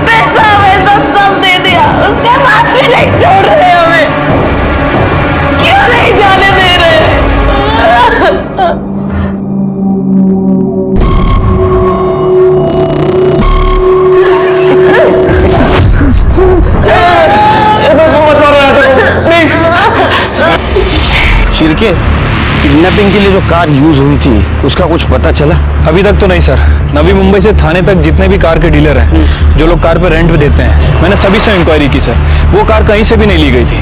पैसा वैसा सब दे दिया, उसके बाद भी नहीं छोड़ रहे हमें। क्यों नहीं जाने दे रहे? शिरके, किडनैपिंग के लिए जो कार यूज हुई थी उसका कुछ पता चला? अभी तक तो नहीं सर। नवी मुंबई से थाने तक जितने भी कार के डीलर हैं जो लोग कार पे रेंट पे देते हैं, मैंने सभी से इंक्वायरी की सर। वो कार कहीं से भी नहीं ली गई थी।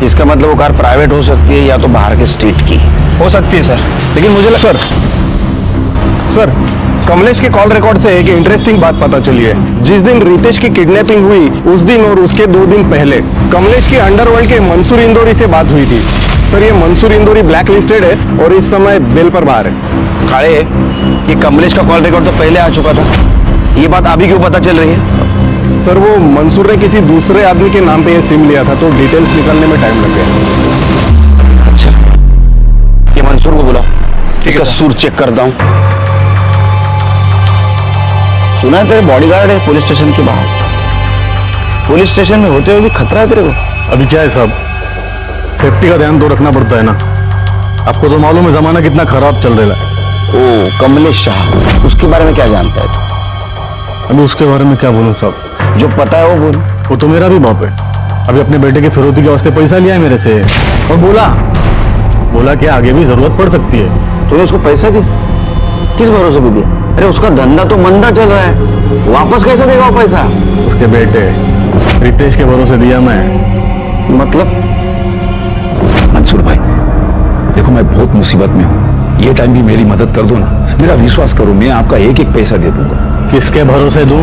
इसका मतलब वो कार प्राइवेट हो सकती है या तो बाहर के स्टेट की हो सकती है सर, लेकिन मुझे सर कमलेश के कॉल रिकॉर्ड से एक इंटरेस्टिंग बात पता चली है। जिस दिन रितेश की किडनैपिंग हुई उस दिन और उसके 2 दिन पहले कमलेश की अंडरवर्ल्ड के मंसूर इंदौरी से बात हुई थी। सर ये मंसूर इंदौरी ब्लैक लिस्टेड है और इस समय बेल पर बाहर है। काले, ये कमलेश का कॉल रिकॉर्ड तो पहले आ चुका था, ये बात अभी क्यों पता चल रही है? सर वो मंसूर ने किसी दूसरे आदमी के नाम पे ये सिम लिया था तो डिटेल्स निकालने में टाइम लग गया। अच्छा, ये मंसूर को बुलाओ, इसका सुर चेक करता हूँ। सुना है तेरे बॉडीगार्ड है पुलिस स्टेशन के बाहर। पुलिस स्टेशन में होते हुए भी खतरा है तेरे को। अभी क्या है साहब, सेफ्टी का ध्यान तो रखना पड़ता है ना। आपको तो मालूम है जमाना कितना खराब चल रहा है। ओ कमलेश शाह, उसके बारे में क्या जानता है? अभी उसके बारे में क्या बोलूं साहब? जो पता है वो बोल। वो तो मेरा भी बाप है। अभी अपने बेटे की फिरौती के वास्ते पैसा लिया है मेरे से और बोला कि आगे भी जरूरत पड़ सकती है। तूने उसको पैसा दी? किस भरोसे पे दिया? अरे उसका धंधा तो मंदा चल रहा है, वापस कैसे देगा वो पैसा? उसके बेटे रितेश के भरोसे दिया मैं। मतलब? मंसूर भाई देखो, मैं बहुत मुसीबत में हूँ, ये टाइम भी मेरी मदद कर दो ना। मेरा विश्वास करो, मैं आपका एक एक पैसा दे दूंगा। किसके भरोसे दूं?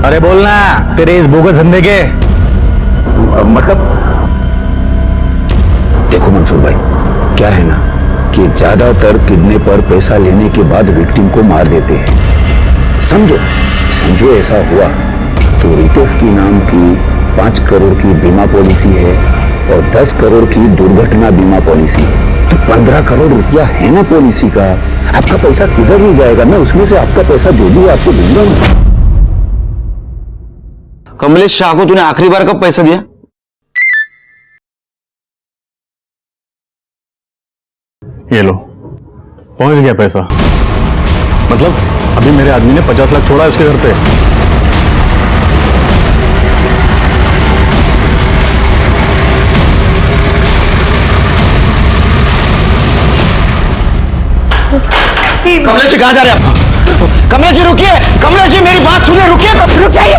अरे बोलना तेरे इस बोगस धंधे के मतलब देखो मंसूर भाई, क्या है ना कि ज्यादातर किडनैपर पैसा लेने के बाद विक्टिम को मार देते हैं। समझो ऐसा हुआ तो रितेश की नाम की 5 करोड़ की बीमा पॉलिसी है और 10 करोड़ की दुर्घटना बीमा पॉलिसी है, तो 15 करोड़ रुपया है ना पॉलिसी का। आपका पैसा किधर नहीं जाएगा, मैं उसमें से आपका पैसा जो भी आपको दूंगा ना। कमलेश शाह को तूने आखिरी बार कब पैसा दिया? ये लो, पहुंच गया पैसा। मतलब अभी मेरे आदमी ने 50 लाख छोड़ा है उसके घर पे। कमलेश जी कहाँ जा रहे हैं आप? कमलेश जी रुकिए, कमलेश जी मेरी बात सुनिए, रुकिए। रुक जाइए।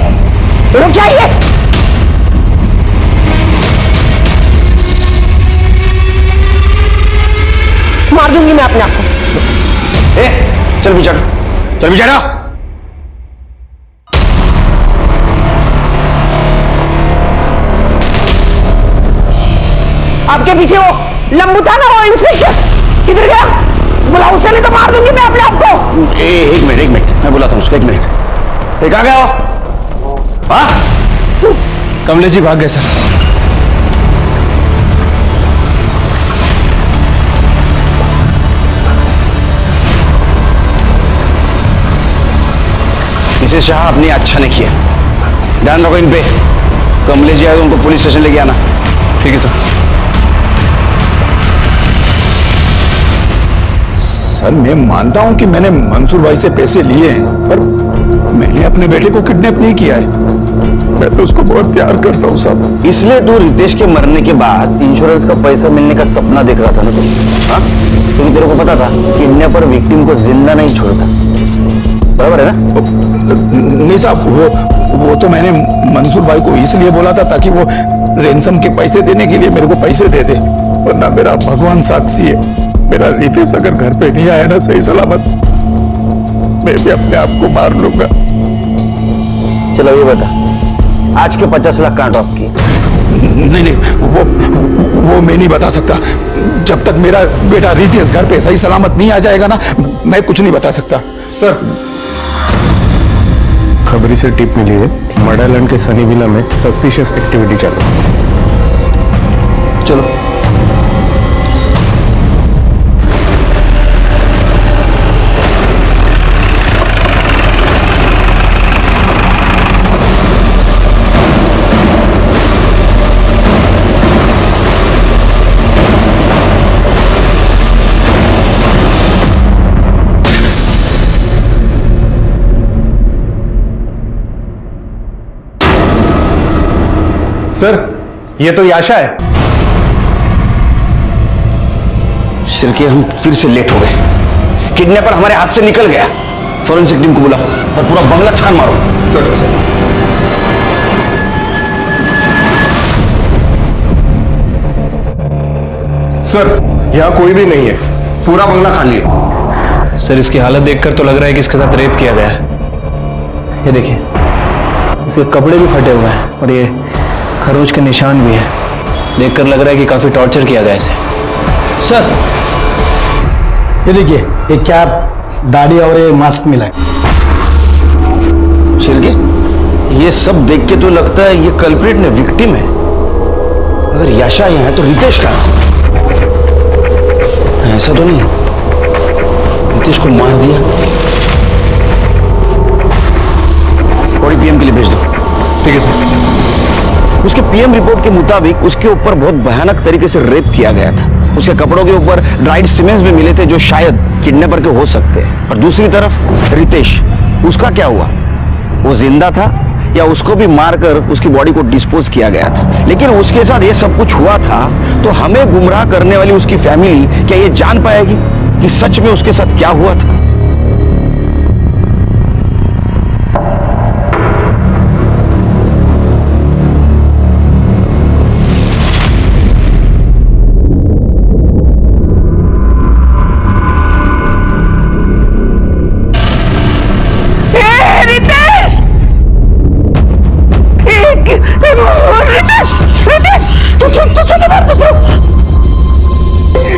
मार दूंगी मैं अपने आप को। चल पीछे हटो। आपके पीछे वो लंबू था ना, वो इंस्पेक्टर किधर गया? बुलाओ उसे, नहीं तो मार दूंगी मैं अपने आप को। एक मिनट मैं बुलाता हूँ उसको, 1 मिनट। कहाँ गया हो? हाँ? कमलेश जी भाग गए सर। मिसेस शाह आपने अच्छा नहीं किया, ध्यान रखो इन पे। कमलेश जी आए तो उनको पुलिस स्टेशन लेके आना। ठीक है सर। सर मैं मानता हूं कि मैंने मंसूर भाई से पैसे लिए हैं, पर मैंने अपने बेटे को किडनैप नहीं किया है। मैं तो उसको बहुत प्यार करता हूँ साहब। इसलिए तू रितेश के मरने के बाद इंश्योरेंस का पैसा मिलने का सपना देख रहा था ना तू? हाँ, क्योंकि तेरे को पता था किडनैपर विक्टिम को जिंदा नहीं छोड़ता, बराबर है ना? नहीं साहब, वो तो मैंने मंसूर भाई को इसलिए बोला था ताकि वो रेंसम के पैसे देने के लिए मेरे को पैसे दे दे, वरना मेरा भगवान साक्षी है, मेरा रितेश अगर घर पे नहीं आया ना सही सलामत, मैं भी अपने आप को मार लूंगा। चलो ये बता, आज के 50 लाख कहाँ ड्रॉप किए? नहीं, वो मैं नहीं बता सकता। जब तक मेरा बेटा रितेश घर पे सही सलामत नहीं आ जाएगा ना, मैं कुछ नहीं बता सकता। सर, खबरी से टिप मिली है, मर्डर आइलैंड के सनी विला में सस्पिशियस एक्टिविटी चालू है। चलो। सर, ये तो याशा है। सिरके, हम फिर से लेट हो गए। किडनैपर हमारे हाथ से निकल गया। फॉरेंसिक टीम को बुलाओ और पूरा बंगला छान मारो। सर, सर, यहाँ कोई भी नहीं है, पूरा बंगला खाली है। सर, इसकी हालत देखकर तो लग रहा है कि इसके साथ रेप किया गया है। ये देखिए, इसके कपड़े भी फटे हुए हैं और ये खरोच के निशान भी है। देखकर लग रहा है कि काफी टॉर्चर किया गया इसे। सर, ये देखिए, एक कैप, दाढ़ी और ये मास्क मिला है। सिरके, ये सब देख के तो लगता है ये कल्प्रिट ने विक्टिम है। अगर याशा यहाँ है तो रितेश का, ऐसा तो नहीं रितेश को मार दिया। बॉडी पीएम के लिए भेज दो। ठीक है सर। उसके पीएम रिपोर्ट के मुताबिक उसके ऊपर बहुत भयानक तरीके से रेप किया गया था। उसके कपड़ों के ऊपर ड्राइड सीमेंट्स भी मिले थे जो शायद किडनैपर के हो सकते हैं। और दूसरी तरफ रितेश, उसका क्या हुआ? वो जिंदा था या उसको भी मारकर उसकी बॉडी को डिस्पोज किया गया था? लेकिन उसके साथ ये सब कुछ हुआ था तो हमें गुमराह करने वाली उसकी फैमिली क्या ये जान पाएगी कि सच में उसके साथ क्या हुआ था?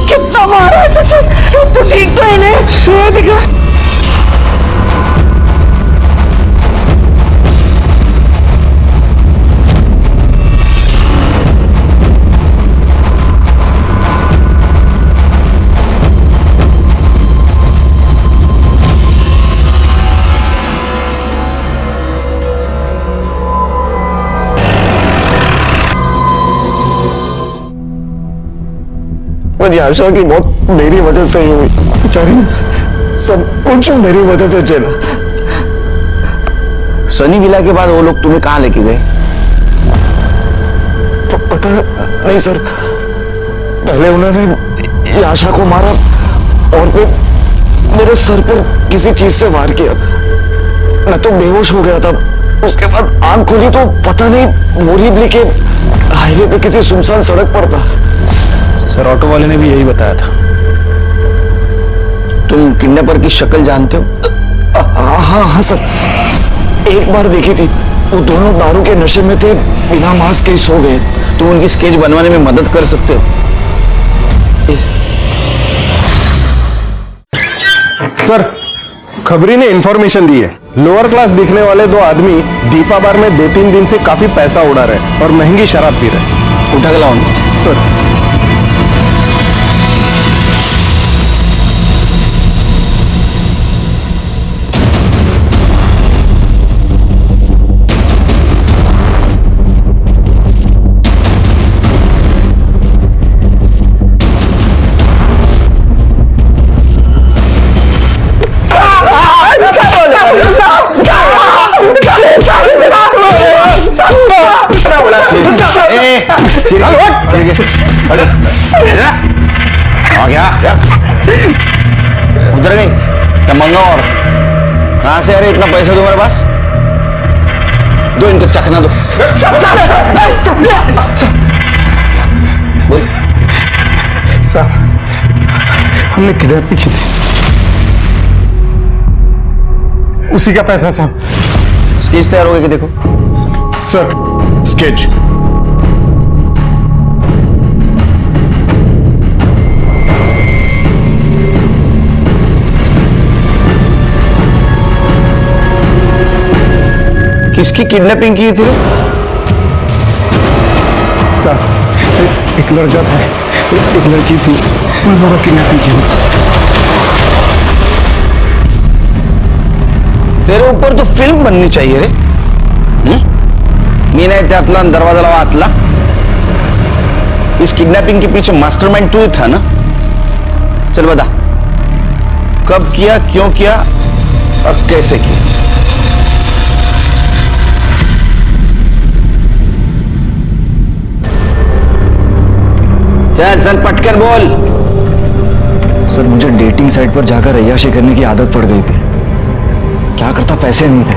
कितना मारा है तुझे? तू ठीक तो है ना? दिखा। पर याशा की मौत मेरी वजह से ही हुई। बेचारी सब कुछ मेरी वजह से झेला। सनी विला के बाद वो लोग तुम्हें कहाँ लेके गए? पता नहीं सर, पहले उन्होंने याशा को मारा और फिर मेरे सर पर किसी चीज से वार किया। मैं तो बेहोश हो गया था। उसके बाद आंख खुली तो पता नहीं बोरीवली के हाईवे पे किसी सुनसान सड़क पर था। सर, ऑटो वाले ने भी यही बताया था। तुम किडनैपर की शक्ल जानते हो? हाँ सर, एक बार देखी थी। वो दोनों दारू के नशे में थे, बिना मास्क के सो गए। तुम उनकी स्केच बनवाने में मदद कर सकते हो? सर, खबरी ने इंफॉर्मेशन दी है, लोअर क्लास दिखने वाले दो आदमी दीपा बार में 2-3 दिन से काफी पैसा उड़ा रहे और महंगी शराब पी रहे। उठा के लाओ सर। क्या उधर गई क्या मंगाओ? और कहां से अरे इतना पैसा तुम्हारे पास? दो इनको चखना दो। बोल। साहब हमने किडनैपिंग की थी, उसी का पैसा साहब। स्केच तैयार हो गया कि देखो सर, स्केच। किसकी किडनैपिंग की थी? सर एक लड़का था, एक लड़की थी, उन दोनों किडनैपिंग की थी सर। तेरे ऊपर तो फिल्म बननी चाहिए रे। मी नाही त्यातला दरवाजा लावा आतला। इस किडनैपिंग के पीछे मास्टरमाइंड तू ही था ना? चल बता, कब किया, क्यों किया और कैसे किया? चल चल पटकन बोल। सर मुझे डेटिंग साइट पर जाकर अय्याशी करने की आदत पड़ गई थी। क्या करता, पैसे नहीं थे,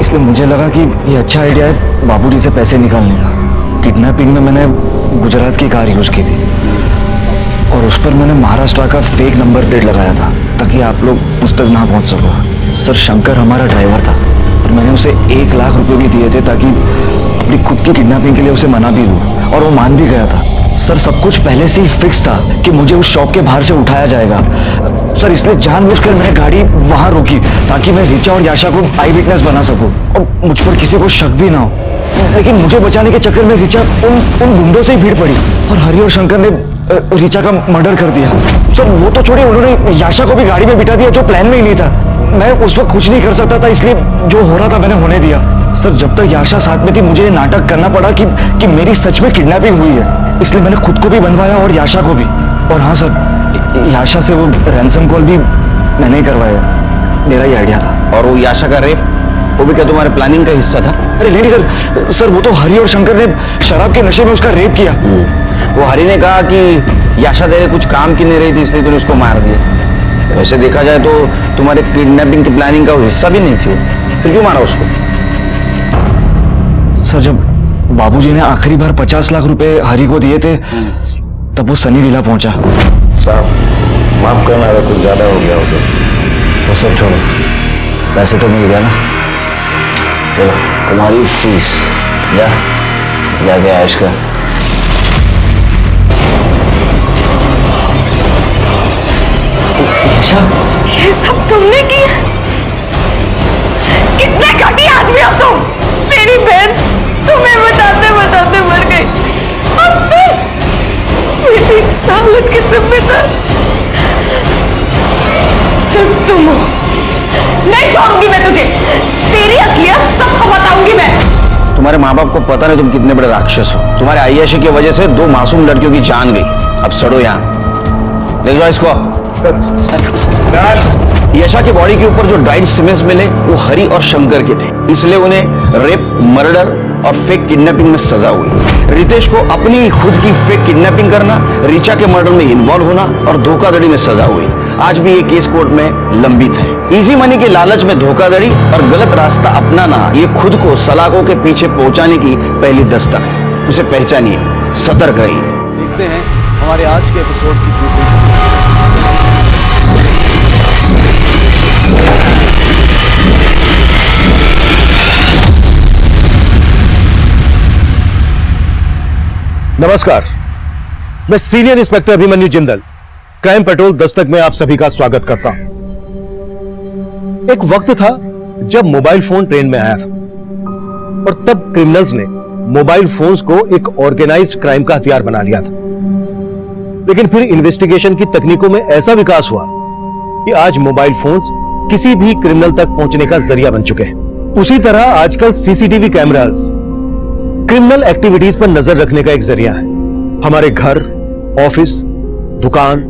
इसलिए मुझे लगा कि ये अच्छा आइडिया है बाबूजी से पैसे निकालने का। किडनैपिंग में मैंने गुजरात की कार यूज की थी और उस पर मैंने महाराष्ट्र का फेक नंबर प्लेट लगाया था ताकि आप लोग उस तक ना पहुंच सको। सर शंकर हमारा ड्राइवर था और मैंने उसे 1 लाख रुपए भी दिए थे ताकि अपनी खुद की किडनैपिंग के लिए उसे मना भी दूं, और वो मान भी गया था। सर सब कुछ पहले से ही फिक्स था कि मुझे उस शॉप के बाहर से उठाया जाएगा। सर इसलिए जानबूझकर मैंने गाड़ी वहां रोकी ताकि मैं रिचा और याशा को आई विटनेस बना सकूं और मुझ पर किसी को शक भी ना हो। लेकिन मुझे बचाने के चक्कर में रिचा उन गुंडों से ही भीड़ पड़ी और हरि और शंकर ने रिचा का मर्डर कर दिया। सर वो तो छोड़िए, उन्होंने याशा को भी गाड़ी में बिठा दिया जो प्लान में ही नहीं था। मैं उस वक्त कुछ नहीं कर सकता था, इसलिए जो हो रहा था मैंने होने दिया। सर जब तक याशा साथ में थी मुझे ये नाटक करना पड़ा कि मेरी सच में किडनैपिंग हुई है, इसलिए मैंने खुद को भी बनवाया और याशा को भी। और हाँ सर, याशा से वो रैंसम कॉल भी मैंने ही करवाया था, मेरा ही आइडिया था। और वो याशा का रेप, वो भी क्या तुम्हारे प्लानिंग का हिस्सा था? अरे नहीं सर, वो तो हरि और शंकर ने शराब के नशे में उसका रेप किया। वो हरि ने कहा कि याशा तेरे कुछ काम की नहीं रही थी इसलिए तूने उसको मार दिया। वैसे देखा जाए तो तुम्हारे किडनैपिंग की प्लानिंग का हिस्सा भी नहीं थी, फिर क्यों मारा उसको? सर जब बाबूजी ने आखिरी बार 50 लाख रुपए हरि को दिए थे तब वो सनी विला पहुंचा। साहब माफ करना अगर कुछ ज्यादा हो गया हो तो। वो सब छोड़ो, पैसे तो मिल गया ना। चलो तुम्हारी फीस जाके ऐश कर। ये सब तुमने किया? कितने घटिया आदमी हो तुम! मेरी बहन तुम्हें बचाते बचाते मर गई और तुम मेरी सालत के जिम्मेदार सिर्फ तुम हो। नहीं छोड़ूंगी मैं तुझे, तेरी असलियत सबको बताऊंगी मैं। तुम्हारे माँ बाप को पता नहीं तुम कितने बड़े राक्षस हो। तुम्हारे अय्याशी की वजह से 2 मासूम लड़कियों की जान गई। अब सड़ो यहाँ, ले जाओ इसको। यशा की बॉडी के ऊपर जो ड्राइड सीमेंट्स मिले वो हरि और शंकर के थे, इसलिए उन्हें रेप, मर्डर और फेक किडनैपिंग में सजा हुई। रितेश को अपनी खुद की फेक किडनैपिंग करना, रिचा के मर्डर में इन्वॉल्व होना और धोखाधड़ी में सजा हुई। आज भी ये केस कोर्ट में लंबित है। इजी मनी के लालच में धोखाधड़ी और गलत रास्ता अपनाना ये खुद को सलाखों के पीछे पहुंचाने की पहली दस्तक है। उसे पहचानिए, सतर्क रहिए। देखते हैं हमारे आज के एपिसोड की दूसरी। नमस्कार, मैं senior inspector Abhimanyu Jindal crime petrol Dastak में आप सभी का स्वागत करता हूं। एक वक्त था जब मोबाइल फोन ट्रेंड में आया था और तब क्रिमिनल्स ने मोबाइल फोन्स को एक ऑर्गेनाइज्ड क्राइम का हथियार बना लिया था। लेकिन फिर इन्वेस्टिगेशन की तकनीकों में ऐसा विकास हुआ कि आज मोबाइल फोन्स किसी भी क्रिमिनल तक पहुंचने का जरिया बन चुके हैं। उसी तरह आजकल सीसीटीवी कैमरास क्रिमिनल एक्टिविटीज पर नजर रखने का एक जरिया है। हमारे घर, ऑफिस, दुकान,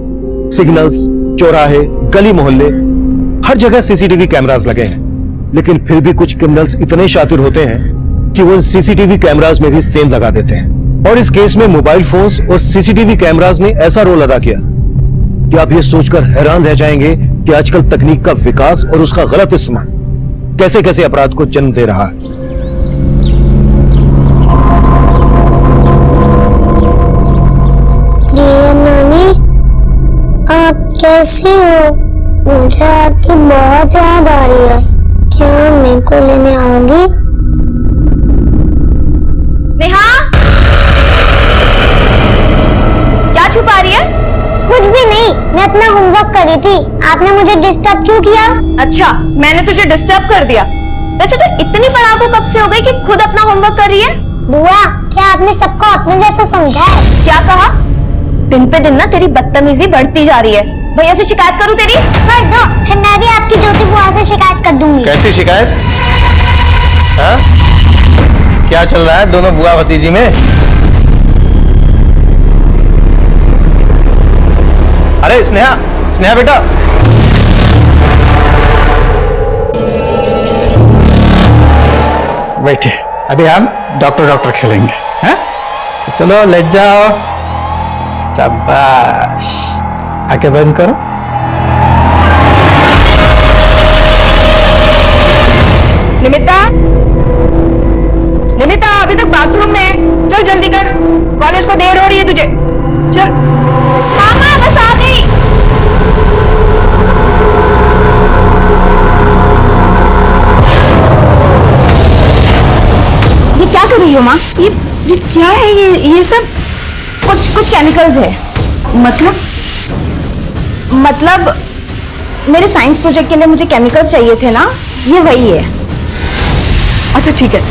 सिग्नल्स, चौराहे, गली मोहल्ले, हर जगह सीसीटीवी कैमरास लगे हैं। लेकिन फिर भी कुछ क्रिमिनल्स इतने शातिर होते हैं कि वो इन सीसीटीवी कैमरास में भी सेंध लगा देते हैं और इस केस में मोबाइल फोन्स और सीसीटीवी कैमरास ने ऐसा रोल अदा किया कि आप ये सोचकर हैरान रह जाएंगे कि आजकल तकनीक का विकास और उसका गलत इस्तेमाल कैसे कैसे अपराध को जन्म दे रहा है। नानी, आप कैसी हो? मुझे आपकी बहुत याद आ रही है। क्या आप मेरे को लेने आओगी? नेहा, क्या छुपा रही है? कुछ भी नहीं, मैं अपना होमवर्क कर रही थी। आपने मुझे डिस्टर्ब क्यों किया? अच्छा, मैंने तुझे डिस्टर्ब कर दिया। वैसे तो इतनी पढ़ाकू कब से हो गई कि खुद अपना होमवर्क कर रही है? बुआ, क्या आपने सबको अपने जैसा समझा है? क्या कहा? दिन पे दिन ना तेरी बदतमीजी बढ़ती जा रही है। भैया से शिकायत करूं तेरी? कर दो, फिर मैं भी आपकी ज्योति बुआ से शिकायत कर दूंगी। कैसी शिकायत? हाँ? क्या चल रहा है दोनों बुआ भतीजी में? अरे स्नेहा, स्नेहा बेटा, बैठिए, अभी हम डॉक्टर खेलेंगे। हैं? चलो लेट जाओ। शाबाश, आंखें बंद करो। निमिता, निमिता अभी तक बाथरूम में है। चल जल्दी कर, कॉलेज को देर हो रही है तुझे। चल। मामा बस आ गई। ये क्या कर रही हो माँ? ये क्या है? ये सब कुछ केमिकल्स है। मतलब मेरे साइंस प्रोजेक्ट के लिए मुझे केमिकल्स चाहिए थे ना, ये वही है। अच्छा ठीक है,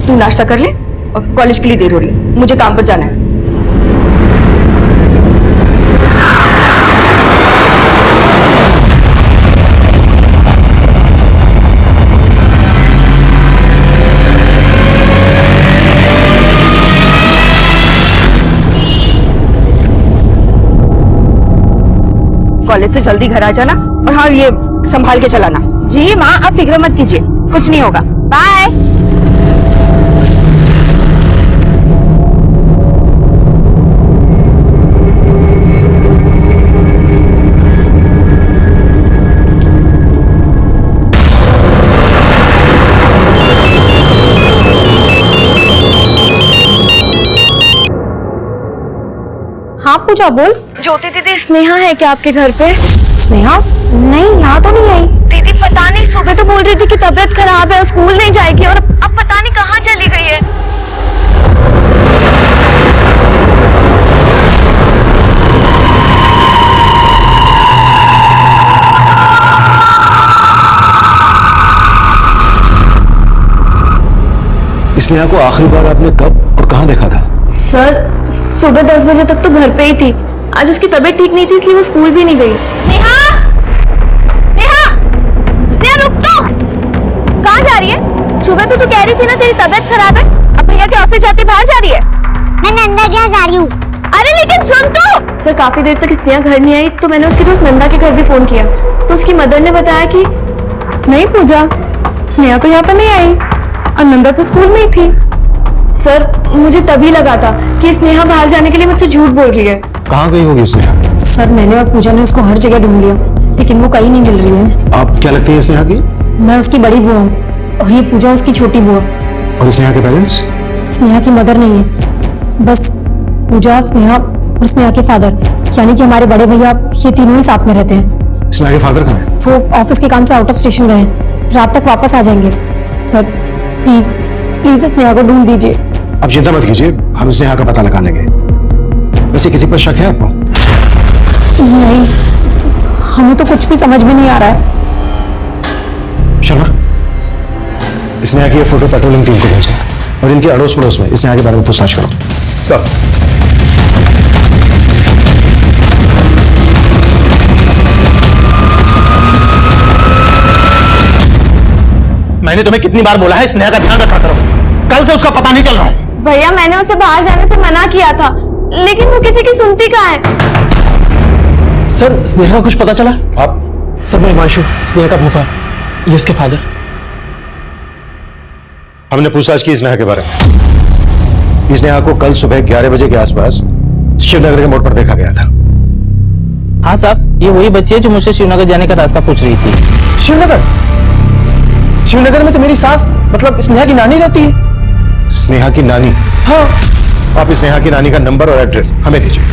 तू नाश्ता कर ले और कॉलेज के लिए देर हो रही है, मुझे काम पर जाना है। कॉलेज से जल्दी घर आ जाना और हाँ ये संभाल के चलाना। जी माँ, आप फिक्र मत कीजिए, कुछ नहीं होगा। बाय। हाँ पूजा बोल। ज्योति दीदी, स्नेहा है क्या आपके घर पे? स्नेहा? नहीं, यहाँ तो नहीं आई। दीदी पता नहीं, सुबह तो बोल रही थी कि तबीयत खराब है और स्कूल नहीं जाएगी, और अब पता नहीं कहाँ चली गई है। स्नेहा को आखिरी बार आपने कब और कहां देखा था? सर, सुबह 10 बजे तक तो घर पे ही थी। आज उसकी तबीयत ठीक नहीं थी, इसलिए वो स्कूल भी नहीं गई। नेहा! नेहा! स्नेहा रुक तो! कहाँ जा रही है? सुबह तो तू कह रही थी ना तेरी तबीयत खराब है, अब भैया के ऑफिस जाके बाहर जा रही है। मैं नंदा क्या जा रही हूँ। अरे लेकिन सुन तो! सर, काफी देर तक स्नेहा घर नहीं आई तो मैंने उसकी दोस्त नंदा के घर भी फोन किया, तो उसकी मदर ने बताया कि नहीं पूजा, स्नेहा तो यहाँ पर नहीं आई और नंदा तो स्कूल में ही थी। सर, मुझे तभी लगा था कि स्नेहा बाहर जाने के लिए मुझसे झूठ बोल रही है। कहाँ गई होगी स्नेहा? सर, मैंने और पूजा ने उसको हर जगह ढूंढ लिया, लेकिन वो कहीं नहीं मिल रही है। आप क्या लगती है स्नेहा की? मैं उसकी बड़ी बुआ हूँ और ये पूजा उसकी छोटी बुआ। और स्नेहा के पेरेंट्स? स्नेहा की मदर नहीं है, बस पूजा, स्नेहा और स्नेहा के फादर, यानी कि हमारे बड़े भैया, ये तीनों ही साथ में रहते हैं। स्नेहा के फादर कहाँ हैं? वो ऑफिस के काम से आउट ऑफ स्टेशन गए हैं, रात तक वापस आ जाएंगे। सर प्लीज प्लीज स्नेहा को ढूंढ दीजिए। आप चिंता मत कीजिए, हम स्नेहा का पता लगा लेंगे। वैसे किसी पर शक है आपको? नहीं, हमें तो कुछ भी समझ में नहीं आ रहा है। शर्मा, स्नेहा की ये फोटो पेट्रोलिंग टीम को भेज दें और इनके अड़ोस पड़ोस में स्नेहा के बारे में पूछताछ करो। सर। मैंने तुम्हें कितनी बार बोला है स्नेहा का ध्यान रखा करो, कल से उसका पता नहीं चल रहा है। भैया, मैंने उसे बाहर जाने से मना किया था, लेकिन वो किसी की सुनती कहाँ है। सर, स्नेहा का कुछ पता चला? आप? सर, मैं हिमांशु, स्नेहा का भूपा, ये उसके फादर। हमने पूछताछ की स्नेहा के बारे में। स्नेहा को कल सुबह 11 बजे के आसपास शिवनगर के मोड़ पर देखा गया था। हाँ साहब, ये वही बच्ची है जो मुझसे शिवनगर जाने का रास्ता पूछ रही थी। शिवनगर? शिवनगर में तो मेरी सास मतलब स्नेहा की नानी रहती है। स्नेहा की नानी? हाँ। आप स्नेहा की नानी का नंबर और एड्रेस हमें दीजिए।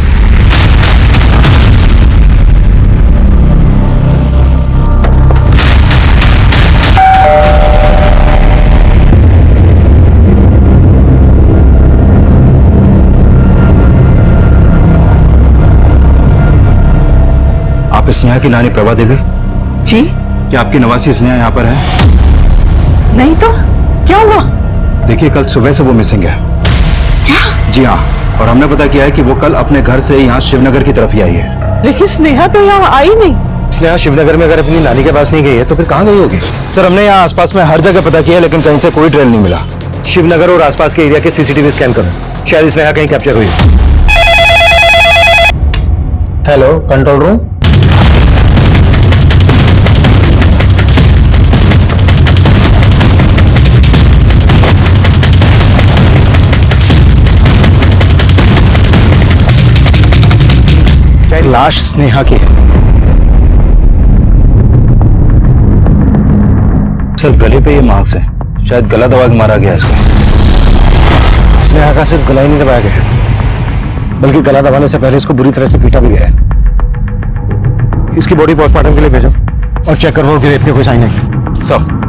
आप स्नेहा की नानी प्रभा देवी? जी। क्या आपकी नवासी स्नेहा यहाँ पर है? नहीं तो क्या हुआ? देखिए, कल सुबह से वो मिसिंग है। क्या? जी हाँ, और हमने पता किया है कि वो कल अपने घर से यहाँ शिवनगर की तरफ ही आई है। लेकिन स्नेहा तो यहाँ आई नहीं। स्नेहा शिवनगर में अगर अपनी नानी के पास नहीं गई है तो फिर कहाँ गई होगी? सर, हमने यहाँ आसपास में हर जगह पता किया लेकिन कहीं से कोई ट्रेल नहीं मिला। शिवनगर और आसपास के एरिया के सीसीटीवी स्कैन करो, शायद स्नेहा कहीं कैप्चर हुई। Hello, control room. लाश स्नेहा की है। सर, गले पे ये मार्क्स है, शायद गला दबा के मारा गया इसका। स्नेहा का सिर्फ गला ही नहीं दबाया गया, बल्कि गला दबाने से पहले इसको बुरी तरह से पीटा भी गया है। इसकी बॉडी पोस्टमार्टम के लिए भेजो और चेक करो कि रेप के कोई साइन है। सब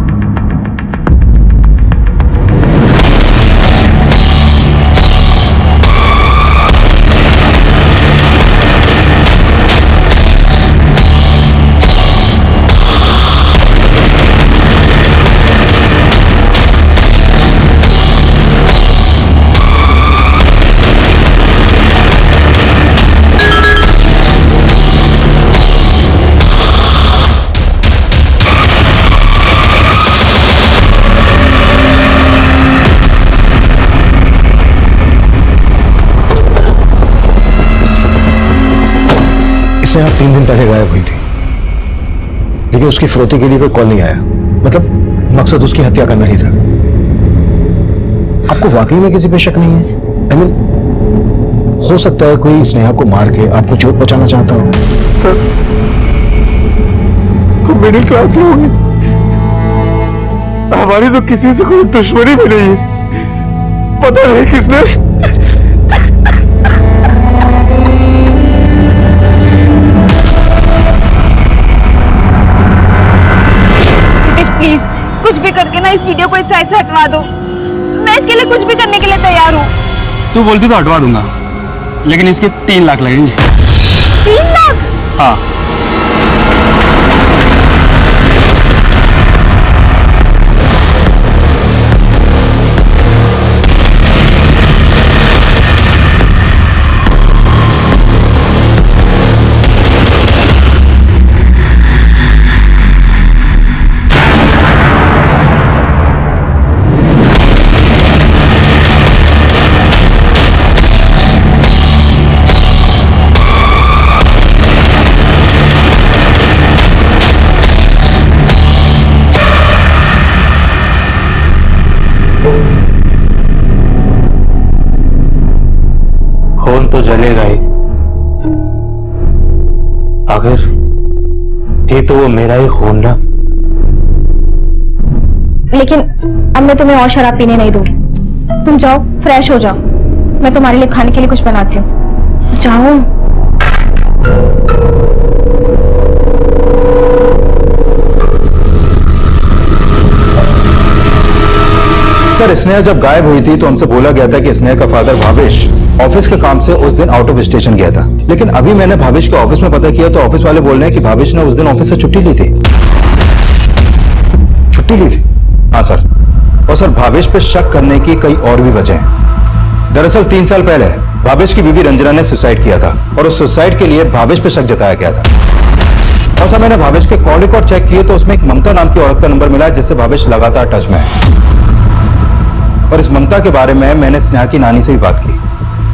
स्नेहा 3 दिन पहले गायब हुई थी, लेकिन उसकी फिरौती के लिए कोई कॉल नहीं आया। मतलब मकसद उसकी हत्या करना ही था। आपको वाकई में किसी पे शक नहीं है? I mean, हो सकता है कोई स्नेहा को मार के आपको चोट पहुंचाना चाहता हो। सर, हम मिडिल क्लास लोग हैं, हमारी तो किसी से कोई दुश्मनी भी नहीं है। पता नहीं किसने प्लीज कुछ भी करके ना इस वीडियो को इस साइड से हटवा दो। मैं इसके लिए कुछ भी करने के लिए तैयार हूँ। तू बोलती तो हटवा दूंगा, लेकिन इसके 3 लाख लगेंगे। 3 लाख? हाँ। फोन तो जलेगा ही, अगर ये तो वो मेरा ही खून ना। लेकिन अब मैं तुम्हें और शराब पीने नहीं दूंगी। तुम जाओ, फ्रेश हो जाओ, मैं तुम्हारे लिए खाने के लिए कुछ बनाती हूँ। जाओ। सर, स्नेहा जब गायब हुई थी तो हमसे बोला गया था कि स्नेहा का फादर भावेश ऑफिस के काम से उस दिन आउट ऑफ स्टेशन गया था। लेकिन अभी मैंने भावेश के ऑफिस में पता किया तो ऑफिस वाले बोल रहे हैं कि भावेश ने उस दिन ऑफिस से छुट्टी ली थी। छुट्टी ली थी? हाँ सर। और सर, भावेश पे शक करने की कई और भी वजह हैं। दरअसल 3 साल पहले भावेश की बीवी रंजना ने सुसाइड किया था और उस सुसाइड के लिए भावेश पे शक जताया गया था। और सर, मैंने भावेश के कॉल रिकॉर्ड चेक किए तो उसमें एक ममता नाम की औरत का नंबर मिला जिससे भावेश लगातार टच में है। और इस ममता के बारे में मैंने स्नेहा की नानी से भी बात की।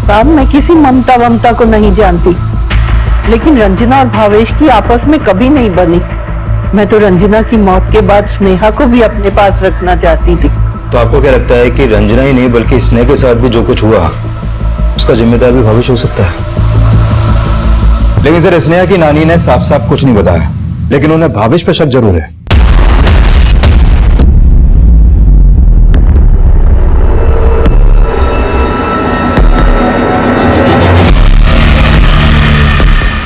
साहब, मैं किसी ममता को नहीं जानती, लेकिन रंजना और भावेश की आपस में कभी नहीं बनी। मैं तो रंजना की मौत के बाद स्नेहा को भी अपने पास रखना चाहती थी, तो आपको क्या लगता है कि रंजना ही नहीं बल्कि स्नेह के साथ भी जो कुछ हुआ उसका जिम्मेदार भी भावेश हो सकता है? लेकिन सर, स्नेहा की नानी ने साफ साफ कुछ नहीं बताया, लेकिन उन्हें भावेश पे शक जरूर है।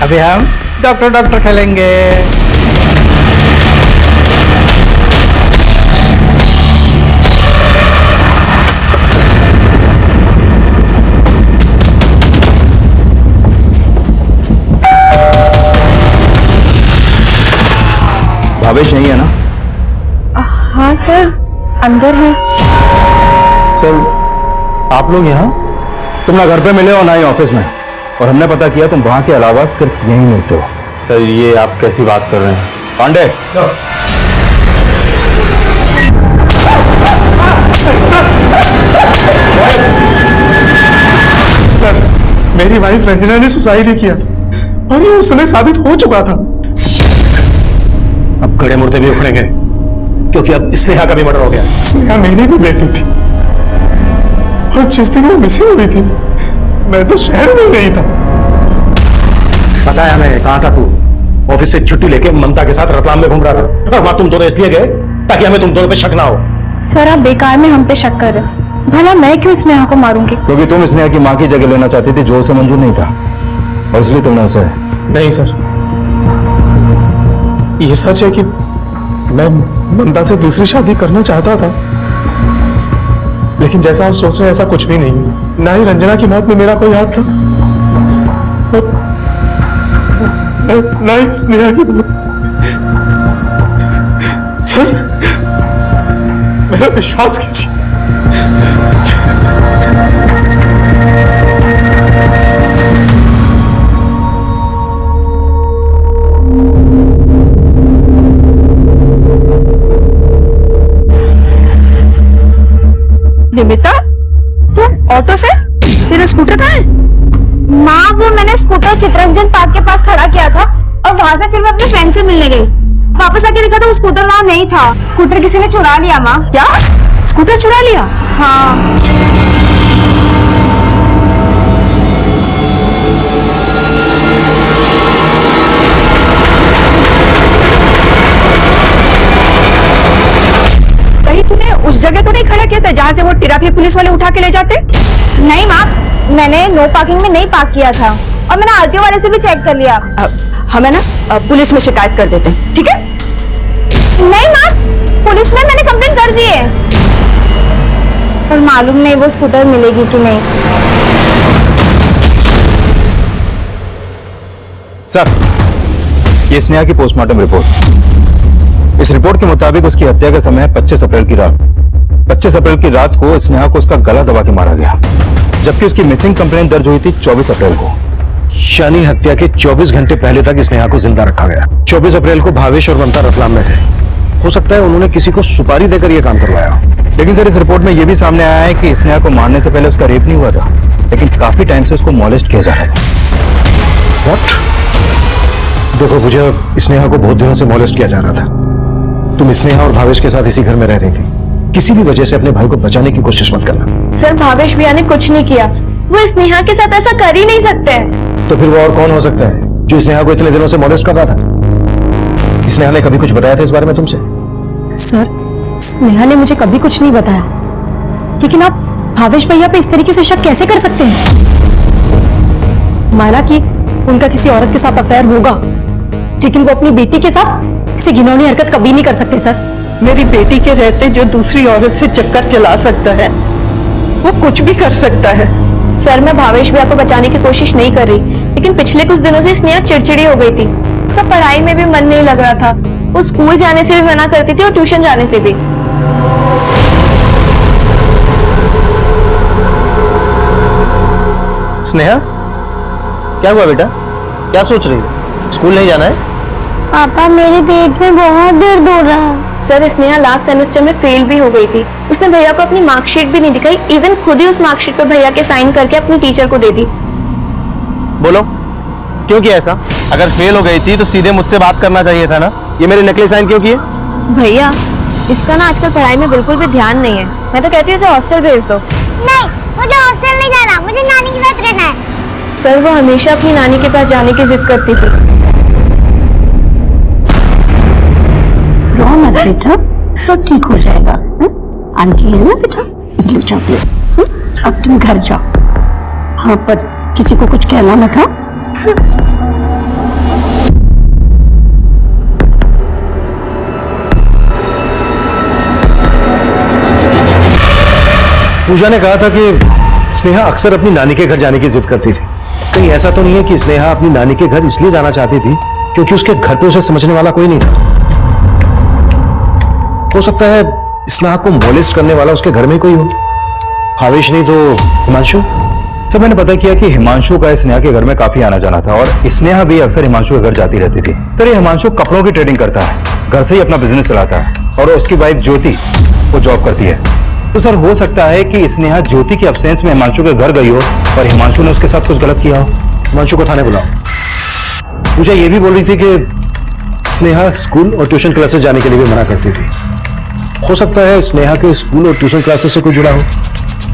अभी हम डॉक्टर खेलेंगे। भावेश नहीं है ना? हाँ सर, अंदर है। सर, आप लोग यहाँ? तुम ना घर पे मिले हो ना ही ऑफिस में, और हमने पता किया तुम वहां के अलावा सिर्फ यहीं मिलते हो। सर, ये आप कैसी बात कर रहे हैं? पांडे, सर, मेरी वाइफ रंजना ने सुसाइड ही किया था और ये उस समय साबित हो चुका था। अब खड़े मुर्दे भी उखड़ेंगे क्योंकि अब स्नेहा का भी मर्डर हो गया। स्नेहा मेरी भी बेटी थी और जिस दिन वो मिसिंग हुई थी मैं तो शहर में नहीं था। पता है हमें, कहाँ था तू? ऑफिस से छुट्टी लेके ममता के साथ रतलाम में घूम रहा था और वहां तुम दोनों इसलिए गए ताकि हमें तुम दोनों पे शक ना हो। सर, आप बेकार में हम पे शक कर रहे हैं। भला मैं क्यों स्नेहा को मारूंगी? क्योंकि तुम स्नेहा की माँ की जगह लेना चाहती थी जो उसे मंजूर नहीं था, और इसलिए तुमने उसे। नहीं सर, ये सच है कि मैं ममता से दूसरी शादी करना चाहता था, लेकिन जैसा आप सोच रहे हैं ऐसा कुछ भी नहीं है। ना ही रंजना की मौत में मेरा कोई हाथ था, ना ही स्नेहा की मौत। सर, मेरा विश्वास कीजिए। निमिता, तुम ऑटो से? तेरा स्कूटर कहाँ है? माँ, वो मैंने स्कूटर चित्रंजन पार्क के पास खड़ा किया था और वहाँ से फिर मैं अपने फ्रेंड से मिलने गई। वापस आके देखा तो वो स्कूटर वहाँ नहीं था। स्कूटर किसी ने चुरा लिया। माँ, क्या? स्कूटर चुरा लिया? हाँ। कहीं तूने उस जगह तो नहीं खड़ा किया था जहाँ से वो ट्रैफिक पुलिस वाले उठा के ले जाते? नहीं माँ, मैंने नो पार्किंग में नहीं पार्क किया था और मैंने आरटीओ वाले से भी चेक कर लिया। हमें ना पुलिस में शिकायत कर देते हैं, ठीक है? नहीं माँ, पुलिस में मैंने कंप्लेंट कर दी है, पर मालूम नहीं वो स्कूटर मिलेगी कि नहीं। सर, ये स्नेहा की पोस्टमार्टम रिपोर्ट। इस रिपोर्ट के मुताबिक उसकी हत्या का समय 25 अप्रैल की रात। 25 अप्रैल की रात को स्नेहा को उसका गला दबा के मारा गया, जबकि उसकी मिसिंग कंप्लेंट दर्ज हुई थी 24 अप्रैल को। यानी हत्या के 24 घंटे पहले तक स्नेहा को जिंदा रखा गया। 24 अप्रैल को भावेश और ममता रतलाम में थे। हो सकता है उन्होंने किसी को सुपारी देकर यह काम करवाया। लेकिन सर, इस रिपोर्ट में यह भी सामने आया है कि स्नेहा को मारने से पहले उसका रेप नहीं हुआ था, लेकिन काफी टाइम से उसको मॉलेस्ट किया जा रहा था। What? देखो, मुझे स्नेहा को बहुत दिनों से मॉलेस्ट किया जा रहा था। तुम स्नेहा और भावेश के साथ इसी घर में रह रही थी। किसी भी वजह से अपने भाई को बचाने की कोशिश मत करना। सर, भावेश भैया ने कुछ नहीं किया। वो स्नेहा के साथ ऐसा कर ही नहीं सकते। तो फिर वो और कौन हो सकता है जो स्नेहा को इतने दिनों से मॉलेस्ट कर रहा था? स्नेहा ने कभी कुछ बताया था इस बारे में तुमसे? सर, स्नेहा ने मुझे कभी कुछ नहीं बताया, लेकिन आप भावेश भैया पे इस तरीके से शक कैसे कर सकते हैं? माना कि उनका किसी औरत के साथ अफेयर होगा, लेकिन वो अपनी बेटी के साथ किसी घिनौनी हरकत कभी नहीं कर सकते। सर, मेरी बेटी के रहते जो दूसरी औरत से चक्कर चला सकता है वो कुछ भी कर सकता है। सर, मैं भावेश भैया को बचाने की कोशिश नहीं कर रही, लेकिन पिछले कुछ दिनों से स्नेहा चिड़चिड़ी हो गई थी। उसका पढ़ाई में भी मन नहीं लग रहा था। वो स्कूल जाने से भी मना करती थी और ट्यूशन जाने से भी। स्नेहा, क्या हुआ बेटा? क्या सोच रही है? स्कूल नहीं जाना है? पापा, मेरे पेट में बहुत दर्द हो रहा है। सर, स्नेहा लास्ट सेमेस्टर में फेल भी हो गई थी। उसने भैया को अपनी मार्कशीट भी नहीं दिखाई, इवन खुद ही उस मार्कशीट पर भैया के साइन करके अपनी टीचर को दे दी। बोलो, क्यों किया ऐसा? अगर फेल हो गई थी तो सीधे मुझसे बात करना चाहिए था ना। ये मेरे नकली साइन क्यों किए? भैया, इसका ना आजकल पढ़ाई में बिल्कुल भी ध्यान नहीं है। मैं तो कहती हूँ इसे हॉस्टल भेज दो। नहीं, मुझे हॉस्टल नहीं जाना, मुझे नानी के साथ रहना है। सर वो हमेशा अपनी नानी के पास जाने की जिद करती थी। रो मत बेटा, सब ठीक हो जाएगा। आंटी है ना बेटा, ये चॉकलेट। अब तुम घर जाओ। हाँ, पर किसी को कुछ कहना मत। हाँ, पूजा ने कहा था कि स्नेहा अक्सर अपनी नानी के घर जाने की जिद करती थी। कहीं ऐसा तो नहीं है कि स्नेहा अपनी नानी के घर इसलिए जाना चाहती थी क्योंकि उसके घर पे उसे समझने वाला कोई नहीं था? हो सकता है स्नेहा को मोलेस्ट करने वाला उसके घर में कोई हो। भावेश नहीं तो हिमांशु। तो मैंने पता किया कि हिमांशु का स्नेहा के घर में काफी आना जाना था और स्नेहा भी अक्सर हिमांशु के घर जाती रहती थी। सर ये हिमांशु कपड़ों की ट्रेडिंग करता है, घर से ही अपना बिजनेस चलाता है और उसकी वाइफ ज्योति वो जॉब करती है। तो सर हो सकता है कि स्नेहा ज्योति के एब्सेंस में हिमांशु के घर गई हो और हिमांशु ने उसके साथ कुछ गलत किया हो। हिमांशु को थाने बुलाओ। पूजा ये भी बोल रही थी कि स्नेहा स्कूल और ट्यूशन क्लासेस जाने के लिए भी मना करती थी। हो सकता है स्नेहा के स्कूल और ट्यूशन क्लासेस से कोई जुड़ा हो।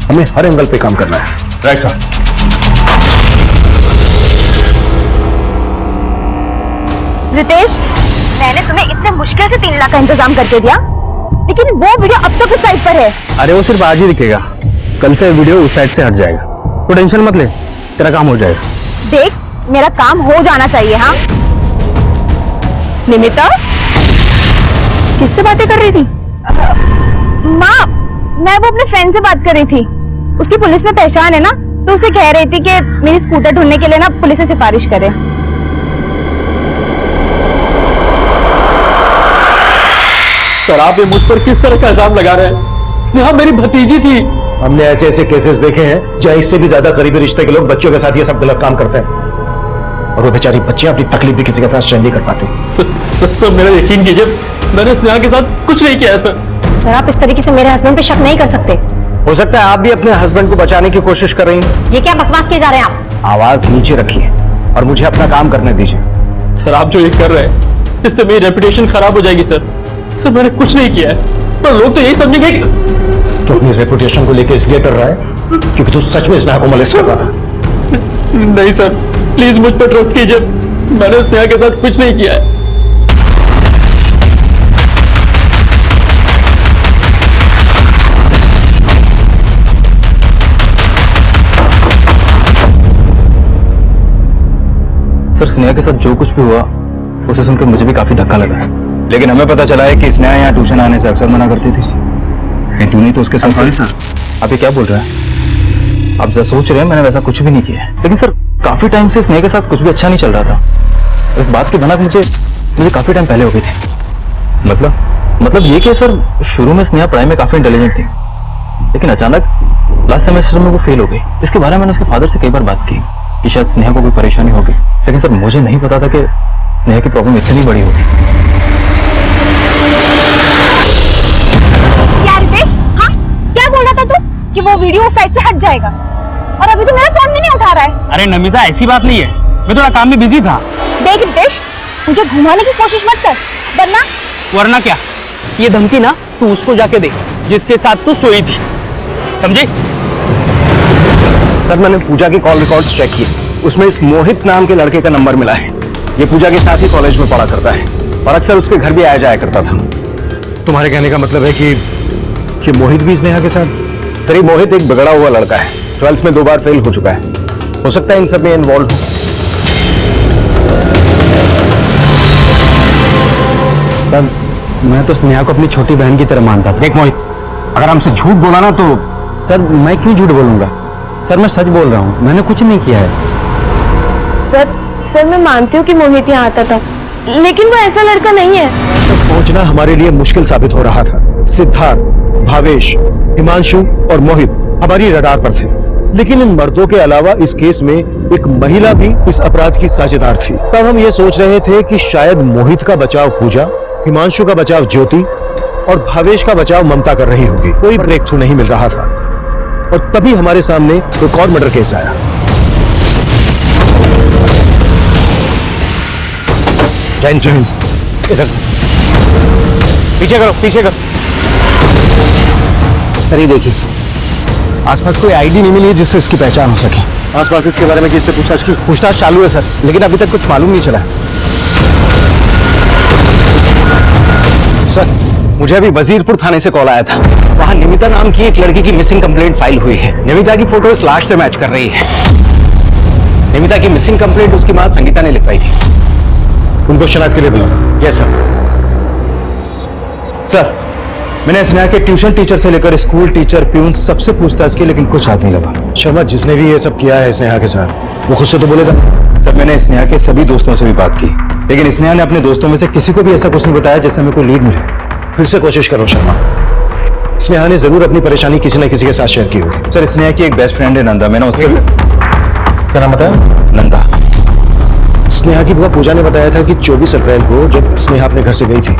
हमें हर एंगल पे काम करना है। Right sir. रितेश, मैंने तुम्हें इतने मुश्किल से 3 लाख का इंतजाम करके दिया, लेकिन वो वीडियो अब तक उस साइट पर है। अरे वो सिर्फ आज ही दिखेगा, कल से वीडियो उस साइड से हट जाएगा। तो टेंशन मत ले, तेरा काम हो जाएगा। देख, मेरा काम हो जाना चाहिए। हाँ निमिता, किससे बातें कर रही थी? माँ, मैं वो अपने फ्रेंड से बात कर रही थी। उसकी पुलिस में पहचान है ना, तो उसे कह रही थी कि मेरी स्कूटर ढूंढने के लिए ना पुलिस से सिफारिश करे। सर आप ये मुझ पर किस तरह का इल्जाम लगा रहे हैं? स्नेहा मेरी भतीजी थी। हमने ऐसे ऐसे केसेस देखे हैं जहां इससे भी ज्यादा करीबी रिश्ते के लोग बच्चों के साथ ये सब गलत काम करते हैं और वो बेचारी बच्चियां अपनी तकलीफ भी किसी के साथ शेयर नहीं कर पाती। सर मेरा यकीन कीजिए, मैंने स्नेहा के साथ कुछ नहीं किया है सर। सर आप इस तरीके से मेरे हस्बैंड पे शक नहीं कर सकते। हो सकता है आप भी अपने हस्बैंड को बचाने की कोशिश कर रही हैं। ये क्या बकवास किए जा रहे हैं आप? आवाज नीचे रखिए और मुझे अपना काम करने दीजिए। सर आप जो ये कर रहे हैं इससे मेरी रेपुटेशन खराब हो जाएगी सर। सर मैंने कुछ नहीं किया है, पर लोग तो यही समझेंगे कि तो अपनी रेपुटेशन को लेकर इसलिए डर रहा है क्योंकि तू सच में स्नेहा को मोलेस्ट कर रहा था। नहीं सर, प्लीज मुझ पर ट्रस्ट कीजिए, मैंने स्नेहा के साथ कुछ नहीं किया है। सर स्नेहा के साथ जो कुछ भी हुआ उसे सुनकर मुझे भी काफी धक्का लगा है, लेकिन हमें पता चला है कि स्नेहा यहाँ ट्यूशन आने से अक्सर मना करती थी। कहीं तू नहीं तो उसके साथ? Sorry sir. आप ये क्या बोल रहे हैं? आप जैसा सोच रहे हैं मैंने वैसा कुछ भी नहीं किया है, लेकिन सर काफी टाइम से स्नेहा के साथ कुछ भी अच्छा नहीं चल रहा था। इस बात की भनक मुझे काफी टाइम पहले हो गई थी। मतलब ये कि सर शुरू में स्नेहा पढ़ाई में काफी इंटेलिजेंट थी, लेकिन अचानक लास्ट सेमेस्टर में वो फेल हो गई। इसके बारे में मैंने उसके फादर से कई बार बात की कि शायद स्नेहा को कोई परेशानी होगी, लेकिन सर मुझे नहीं पता था कि स्नेहा की प्रॉब्लम इतनी बड़ी होगी। क्या रितेश? हाँ क्या बोल रहा था तू कि वो वीडियो उस साइड से हट जाएगा, और अभी तो मेरा फोन भी नहीं उठा रहा है। अरे नमिता ऐसी बात नहीं है, मैं थोड़ा काम में बिजी था। देख रितेश, मुझे घुमाने की कोशिश मत कर, वरना क्या, ये धमकी ना तू उसको जाके दे जिसके साथ तू सोई थी, समझे? सर मैंने पूजा की कॉल रिकॉर्ड्स चेक किए, उसमें इस मोहित नाम के लड़के का नंबर मिला है। ये पूजा के साथ ही कॉलेज में पढ़ा करता है और अक्सर उसके घर भी आया जाया करता था। तुम्हारे कहने का मतलब है कि मोहित भी स्नेहा के साथ? सर ये मोहित एक बिगड़ा हुआ लड़का है, 12th में 2 बार फेल हो चुका है। हो सकता है इन सब में इन्वॉल्व हो। सर मैं तो स्नेहा को अपनी छोटी बहन की तरह मानता था। देख मोहित, अगर हमसे झूठ बोला ना तो। सर मैं क्यों झूठ बोलूंगा? सर मैं सच बोल रहा हूँ, मैंने कुछ नहीं किया है। सर मैं मानती हूँ कि मोहित यहाँ आता था, लेकिन वो ऐसा लड़का नहीं है। पहुंचना हमारे लिए मुश्किल साबित हो रहा था। सिद्धार्थ, भावेश, हिमांशु और मोहित हमारी रडार पर थे, लेकिन इन मर्दों के अलावा इस केस में एक महिला भी इस अपराध की साझेदार थी। तब हम ये सोच रहे थे कि शायद मोहित का बचाव पूजा, हिमांशु का बचाव ज्योति और भावेश का बचाव ममता कर रही होगी। कोई ब्रेक थ्रू नहीं मिल रहा था और तभी हमारे सामने एक और मर्डर केस आया। जैन इधर से पीछे करो, पीछे करो। सर ये देखिए, आसपास कोई आईडी नहीं मिली है जिससे इसकी पहचान हो सके। आसपास इसके बारे में किससे पूछताछ की? पूछताछ चालू है सर, लेकिन अभी तक कुछ मालूम नहीं चला। सर मुझे अभी वजीरपुर थाने से कॉल आया था। वहां निमिता नाम की एक लड़की की मिसिंग कंप्लेंट फाइल हुई है। निमिता की फोटो इस लाश से मैच कर रही है। निमिता की मिसिंग कंप्लेंट उसकी मां संगीता ने लिखवाई थी। उनको शनाख्त के लिए बुलाना। Yes sir. सर मैंने स्नेहा के ट्यूशन टीचर से लेकर स्कूल टीचर प्यून सबसे पूछताछ की, लेकिन कुछ हाथ नहीं लगा। शर्मा, जिसने भी ये सब किया है स्नेहा के साथ, वो खुद से तो बोलेगा। सर मैंने स्नेहा के सभी दोस्तों से भी बात की, लेकिन स्नेहा ने अपने दोस्तों में से किसी को भी ऐसा कुछ नहीं बताया जिससे हमें कोई लीड मिले। फिर से कोशिश करो शर्मा। स्नेहा ने जरूर अपनी परेशानी किसी न किसी के साथ शेयर की होगी। सर स्नेहा की एक बेस्ट फ्रेंड है नंदा, मैंने उससे क्या नाम बताया? नंदा। स्नेहा की बुआ पूजा ने बताया था कि 24 अप्रैल को जब स्नेहा अपने घर से गई थी,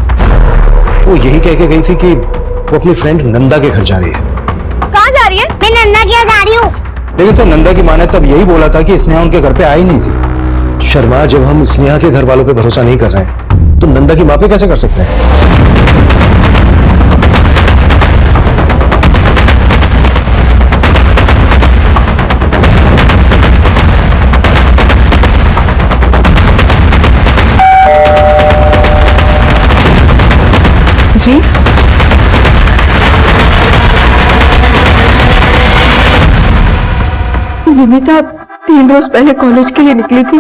वो यही कह के गई थी कि वो अपनी फ्रेंड नंदा के घर जा रही है। कहाँ जा रही है? मैं नंदा के यहाँ जा रही हूँ। लेकिन सर नंदा की मां ने तब यही बोला था कि स्नेहा उनके घर पे आई नहीं थी। शर्मा, जब हम स्नेहा के घर वालों पे भरोसा नहीं कर रहे हैं तो नंदा की मां पे कैसे कर सकते हैं? जी निमिता 3 रोज पहले कॉलेज के लिए निकली थी।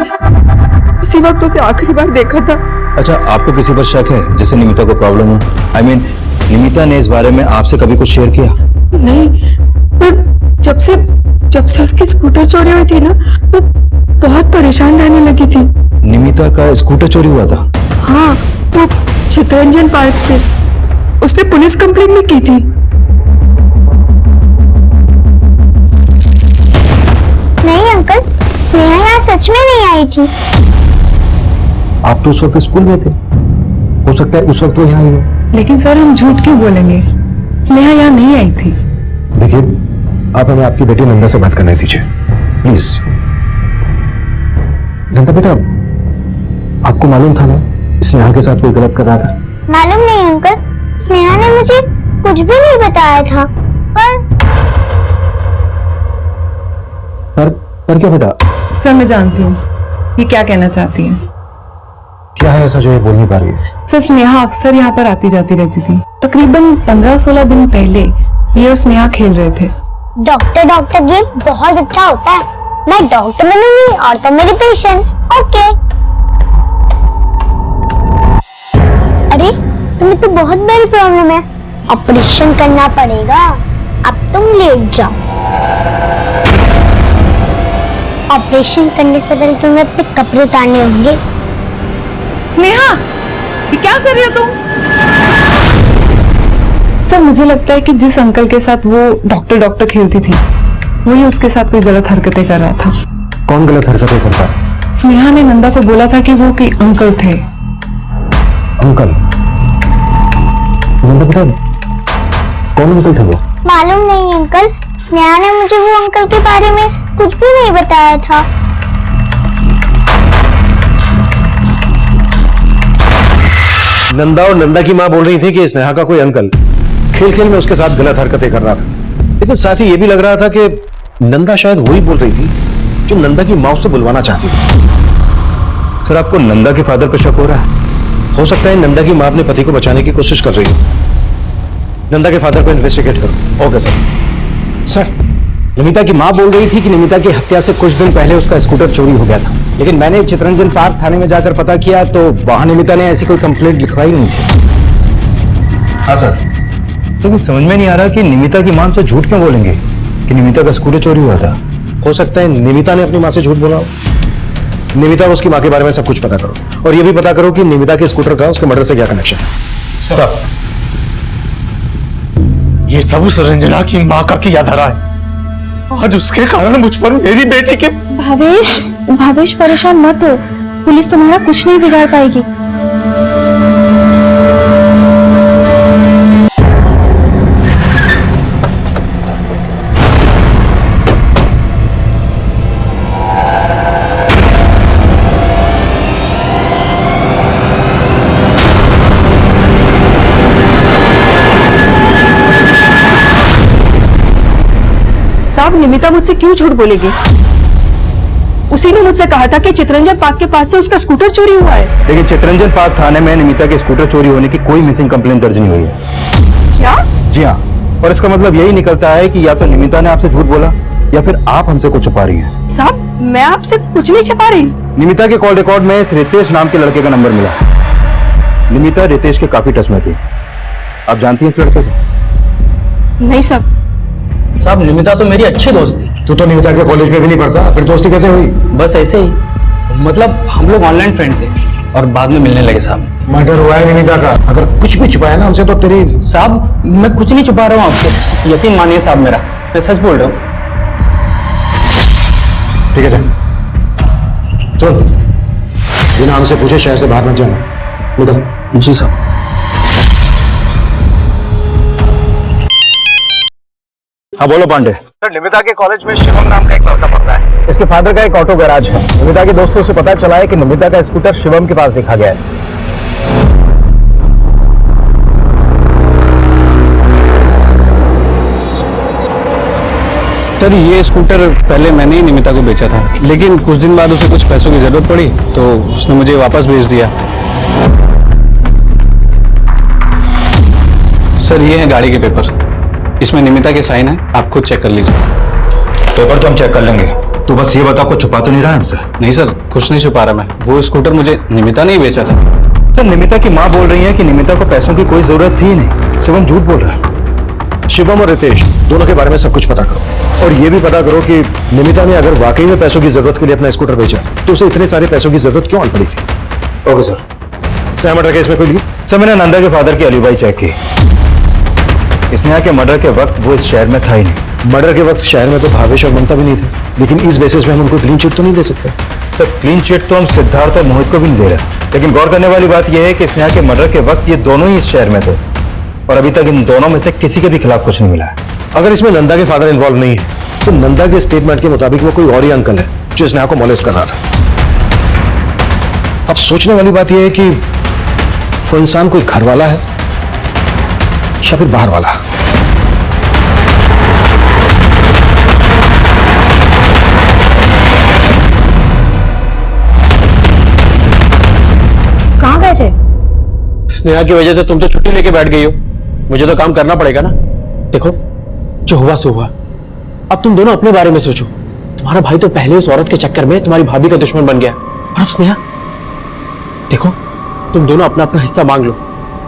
उसी वक्त उसे आखिरी बार देखा था। अच्छा, आपको किसी पर शक है जिससे निमिता को प्रॉब्लम हो? I mean, निमिता ने इस बारे में आपसे कभी कुछ शेयर किया? नहीं, पर जब से उसकी स्कूटर चोरी हुई थी ना, वो बहुत परेशान रहने लगी थी। निमिता का स्कूटर चोरी हुआ था? हाँ, वो चितरंजन पार्क से। उसने पुलिस कंप्लेंट भी की थी। नहीं अंकल, स्नेहा यहाँ सच में नहीं आई थी। आप तो उस वक्त स्कूल में थे, हो सकता है उस वक्त वो यहाँ आई हो। लेकिन सर हम झूठ क्यों बोलेंगे? स्नेहा यहाँ नहीं आई थी। देखिए, आप हमें आपकी बेटी नंदा से बात करने दीजिए प्लीज। नंदा बेटा, आपको मालूम था ना स्नेहा के साथ कोई गलत कर रहा था? मालूम नहीं अंकल, स्नेहा ने मुझे कुछ भी नहीं बताया था। पर क्या बेटा? सर मैं जानती हूँ ये क्या कहना चाहती है। क्या है ऐसा जो ये बोल नहीं पा रही है? सर स्नेहा अक्सर यहाँ पर आती जाती रहती थी। तकरीबन 15-16 दिन पहले ये और स्नेहा खेल रहे थे। डॉक्टर गेम बहुत अच्छा होता है। मैं डॉक्टर बनूंगी और तुम मेरी पेशेंट। ओके। अरे तुम्हें तो बहुत बड़ी प्रॉब्लम है, ऑपरेशन करना पड़ेगा। अब तुम लेट जाओ। ऑपरेशन करने से पहले तुम्हें अपने कपड़े उतारने होंगे। स्नेहा, ये क्या कर रही हो तुम? सर मुझे लगता है कि जिस अंकल के साथ वो डॉक्टर खेलती थी, वही उसके साथ कोई गलत हरकतें कर रहा था। कौन गलत हरकतें करता है? स्नेहा ने नंदा को बोला था कि वो कोई अंकल थे। अंकल? नंदा बेटा, कौन अंकल थे वो? मालूम नहीं अंकल, स्नेहा ने मुझे वो अंकल के बारे में कुछ भी नहीं बताया था। नंदा और नंदा की माँ बोल रही थी कि स्नेहा का कोई अंकल खेल खेल में उसके साथ गलत हरकतें कर रहा था, लेकिन साथ ही ये भी लग रहा था कि नंदा शायद वही बोल रही थी जो नंदा की माँ उससे बुलवाना चाहती थी। सर आपको नंदा के फादर पर शक हो रहा है? हो सकता है नंदा की माँ अपने पति को बचाने की कोशिश कर रही हो। नंदा के फादर को इन्वेस्टिगेट करो। Okay sir. सर निमिता की माँ बोल रही थी कि निमिता की हत्या से कुछ दिन पहले उसका स्कूटर चोरी हो गया था, लेकिन मैंने चितरंजन पार्क थाने में जाकर पता किया तो वहां निमिता ने ऐसी कोई कंप्लेंट लिखवाई नहीं थी। हाँ सर, लेकिन समझ में नहीं आ रहा कि निमिता की मां से झूठ क्यों बोलेंगे कि निमिता का स्कूटर चोरी हुआ था। हो सकता है निमिता ने अपनी माँ से झूठ बोला हो। निमिता और उसकी माँ के बारे में सब कुछ पता करो और ये भी पता करो कि निमिता के स्कूटर का उसके मर्डर से क्या कनेक्शन है। सर ये सब उस रंजना की माँ का किया धरा है। आज उसके कारण मुझ पर मेरी बेटी के। भावेश परेशान मत हो, पुलिस तुम्हारा कुछ नहीं बिगाड़ पाएगी। साहब निमिता मुझसे क्यों झूठ बोलेगी? उसी ने मुझसे कहा था कि चितरंजन पार्क के पास से उसका स्कूटर चोरी हुआ है। लेकिन चितरंजन पार्क थाने में निमिता के स्कूटर चोरी होने की कोई मिसिंग कंप्लेन दर्ज नहीं हुई है। क्या? जी हाँ, और इसका मतलब यही निकलता है कि या तो निमिता ने आपसे झूठ बोला या फिर आप हमसे कुछ छुपा रही हैं। साहब मैं आपसे कुछ नहीं छुपा रही। निमिता के कॉल रिकॉर्ड में इस रितेश नाम के लड़के का नंबर मिला। निमिता रितेश के काफी टच में थी। आप जानती हैं इस लड़के को? नहीं साहब। साहब निमिता तो मेरी अच्छी दोस्त थी। तू तो निमिता के कॉलेज में भी नहीं पढ़ता, फिर दोस्ती कैसे हुई? बस ऐसे ही, मतलब हम लोग ऑनलाइन फ्रेंड थे और बाद में मिलने लगे साहब। मर्डर हुआ है निमिता का, अगर कुछ भी छुपाया ना हमसे तो तेरी। साहब मैं कुछ नहीं छुपा रहा हूँ आपसे, यकीन मानिए साहब मेरा, मैं सच बोल रहा हूँ। ठीक है चल, चल बिना हमसे पूछे शहर से बाहर मत जाना, निकल। जी साहब। हाँ बोलो पांडे। सर निमिता के कॉलेज में शिवम नाम का एक लड़का पढ़ता है। इसके फादर का एक ऑटो गैराज है। निमिता के दोस्तों से पता चला है कि निमिता का स्कूटर शिवम के पास देखा गया है। सर ये स्कूटर पहले मैंने ही निमिता को बेचा था, लेकिन कुछ दिन बाद उसे कुछ पैसों की जरूरत पड़ी तो उसने मुझे वापस भेज दिया। सर ये है गाड़ी के पेपर, इसमें निमिता के साइन है, आप खुद चेक कर लीजिए। पेपर तो हम चेक कर लेंगे, तू बस ये बता कुछ छुपा तो नहीं रहा है हमसे? नहीं सर, कुछ नहीं छुपा रहा मैं, वो स्कूटर मुझे निमिता ने ही बेचा था। सर निमिता की माँ बोल रही है कि निमिता को पैसों की कोई जरूरत थी नहीं, शिवम झूठ बोल रहा है। शिवम और रितेश दोनों के बारे में सब कुछ पता करो और ये भी पता करो कि निमिता ने अगर वाकई में पैसों की जरूरत के लिए अपना स्कूटर बेचा तो उसे इतने सारे पैसों की जरूरत क्यों पड़ी थी? Okay sir. Sneha murder case में कोई लीड? सर मैंने नंदा के फादर की एलिबाई चेक की। स्नेहा के मर्डर के वक्त वो इस शहर में था ही नहीं। मर्डर के वक्त शहर में तो भावेश और ममता भी नहीं थे, लेकिन इस बेसिस में हम उनको क्लीन चिट तो नहीं दे सकते। सर क्लीन चिट तो हम सिद्धार्थ और मोहित को भी नहीं दे रहे, लेकिन गौर करने वाली बात यह है कि स्नेहा के मर्डर के वक्त ये दोनों ही इस शहर में थे और अभी तक इन दोनों में से किसी के भी खिलाफ कुछ नहीं मिला है। अगर इसमें नंदा के फादर इन्वॉल्व नहीं है तो नंदा के स्टेटमेंट के मुताबिक वो कोई और ही अंकल है जो स्नेहा को मॉलेस्ट कर रहा था। अब सोचने वाली बात यह है कि वो इंसान कोई घर वाला है या फिर बाहर वाला। कहाँ गए थे? स्नेहा की वजह से तुम तो छुट्टी लेके बैठ गई हो, मुझे तो काम करना पड़ेगा ना। देखो जो हुआ सो हुआ, अब तुम दोनों अपने बारे में सोचो। तुम्हारा भाई तो पहले उस औरत के चक्कर में तुम्हारी भाभी का दुश्मन बन गया, और अब स्नेहा। देखो तुम दोनों अपना अपना हिस्सा मांग लो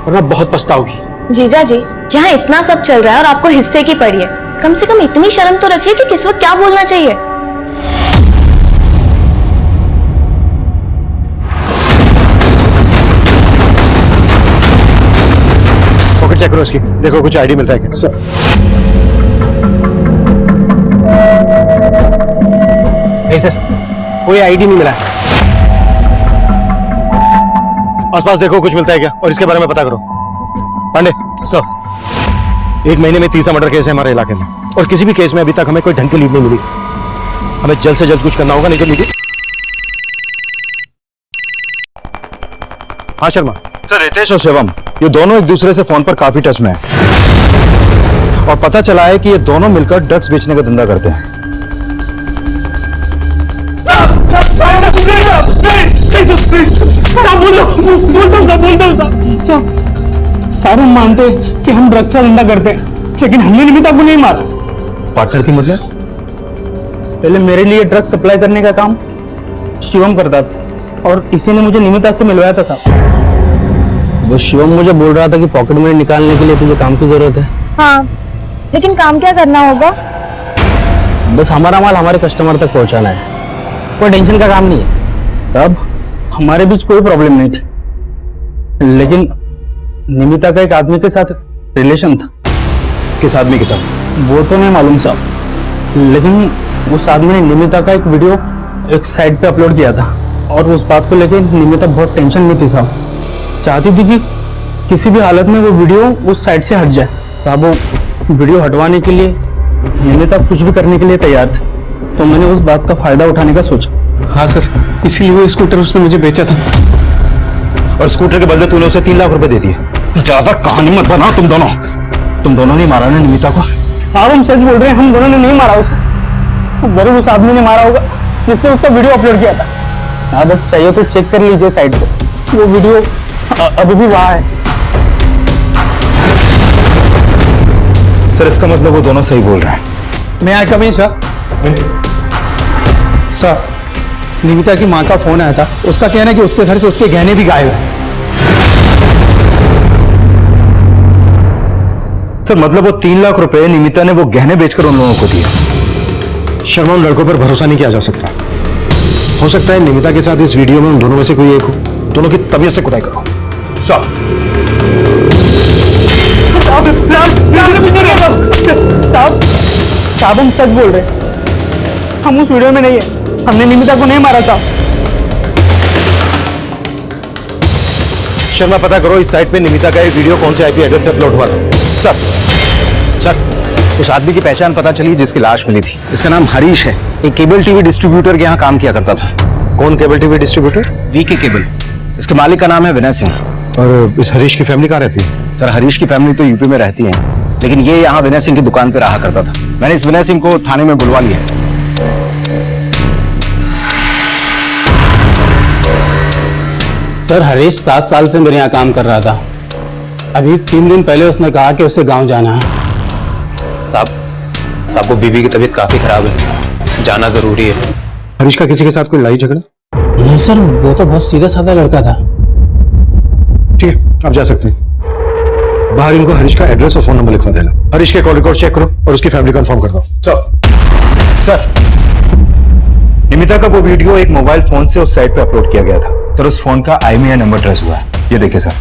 वरना बहुत पछताओगी। जीजा जी यहाँ इतना सब चल रहा है और आपको हिस्से की पड़ी है, कम से कम इतनी शर्म तो रखिए कि किस वक्त क्या बोलना चाहिए। पॉकेट चेक करो उसकी, देखो कुछ आईडी मिलता है क्या? सर नहीं सर, कोई आईडी नहीं मिला है। आसपास देखो कुछ मिलता है क्या और इसके बारे में पता करो। पांडे सर, 1 महीने में 30 मर्डर केस है हमारे इलाके में और किसी भी केस में अभी तक हमें कोई ढंग की लीड नहीं मिली। हमें जल्द से जल्द कुछ करना होगा, नहीं तो लीड। हाँ शर्मा। सर रितेश और शिवम ये दोनों एक दूसरे से फोन पर काफी टच में हैं और पता चला है कि ये दोनों मिलकर ड्रग्स बेचने का धंधा करते हैं। सारे मानते कि हम ड्रग्स का धंधा करते हैं, लेकिन हमने निमिता को नहीं मारा। पार्टनर थी मतलब? पहले मेरे लिए ड्रग्स सप्लाई करने का काम शिवम करता था और इसी ने मुझे निमिता से मिलवाया था साहब। वो शिवम मुझे बोल रहा था कि पॉकेट मनी निकालने के लिए तुझे काम की जरूरत है। हाँ लेकिन काम क्या करना होगा? बस हमारा माल हमारे कस्टमर तक पहुंचाना है, कोई टेंशन का काम नहीं है। तब हमारे बीच कोई प्रॉब्लम नहीं थी, लेकिन निमिता का एक आदमी के साथ रिलेशन था। किस आदमी के साथ? वो तो नहीं मालूम साहब, लेकिन उस आदमी ने निमिता का एक वीडियो एक साइट पे अपलोड किया था और उस बात को लेकर निमिता बहुत टेंशन में थी साहब। चाहती थी कि किसी भी हालत में वो वीडियो उस साइट से हट जाए। साहब वो वीडियो हटवाने के लिए निमिता कुछ भी करने के लिए तैयार थी, तो मैंने उस बात का फायदा उठाने का सोचा। हाँ सर, इसीलिए वो स्कूटर उसने मुझे बेचा था। और स्कूटर के बदले तूने उसे 3 लाख रुपए दे दिए। ज्यादा कहानी मत बनाओ तुम दोनों। तुम दोनों ने मारा ना निमिता को? साहब हम सच बोल रहे हैं, हम दोनों ने नहीं मारा उसे। जरूर उस आदमी ने मारा होगा जिसने उसका वीडियो अपलोड किया था। अगर चाहिए तो चेक कर लीजिए साइट पे, वो वीडियो अभी भी वहां है। सर इसका मतलब वो दोनों सही बोल रहे हैं। मैं आई कम इन सर। सर निमिता की माँ का फोन आया था, उसका कहना है कि उसके घर से उसके गहने भी गायब हैं। सर मतलब वो 3 लाख रुपए निमिता ने वो गहने बेचकर उन लोगों को दिए। शर्मा, उन लड़कों पर भरोसा नहीं किया जा सकता। हो सकता है निमिता के साथ इस वीडियो में उन दोनों में से कोई एक हो। दोनों की तबीयत से कुटाई करो। साहब हम सच बोल रहे हैं, हम उस वीडियो में नहीं है, हमने निमिता को नहीं मारा था। शर्मा, पता करो इस साइट पे निमिता का एक वीडियो कौन से आईपी एड्रेस से अपलोड हुआ था। सर उस आदमी की पहचान पता चली जिसकी लाश मिली थी। इसका नाम हरीश है, एक केबल टीवी डिस्ट्रीब्यूटर के यहाँ काम किया करता था। कौन cable TV distributor? VK cable. इसके मालिक का नाम है विनय सिंह। और इस हरीश की फैमिली कहाँ रहती है? सर हरीश की फैमिली तो यूपी में रहती है, लेकिन ये यहाँ विनय सिंह की दुकान पे रहा करता था। मैंने इस विनय सिंह को थाने में बुलवा लिया है। सर हरीश 7 साल से मेरे यहाँ काम कर रहा था। अभी 3 दिन पहले उसने कहा कि उसे गांव जाना है। साहब को बीबी की तबीयत काफी खराब है, जाना जरूरी है। हरीश का किसी के साथ कोई लड़ाई झगड़ा? नहीं सर, वो तो बहुत सीधा साधा लड़का था। ठीक है, आप जा सकते हैं। बाहर इनको हरीश का एड्रेस और फोन नंबर लिखवा देना। हरीश के कॉल रिकॉर्ड चेक करो और उसकी फैमिली कंफर्म कर दो। सर निमिता का वो वीडियो एक मोबाइल फोन से उस साइट पे अपलोड किया गया था। सर उस फोन का IMEI नंबर ट्रेस हुआ है, ये देखिए सर।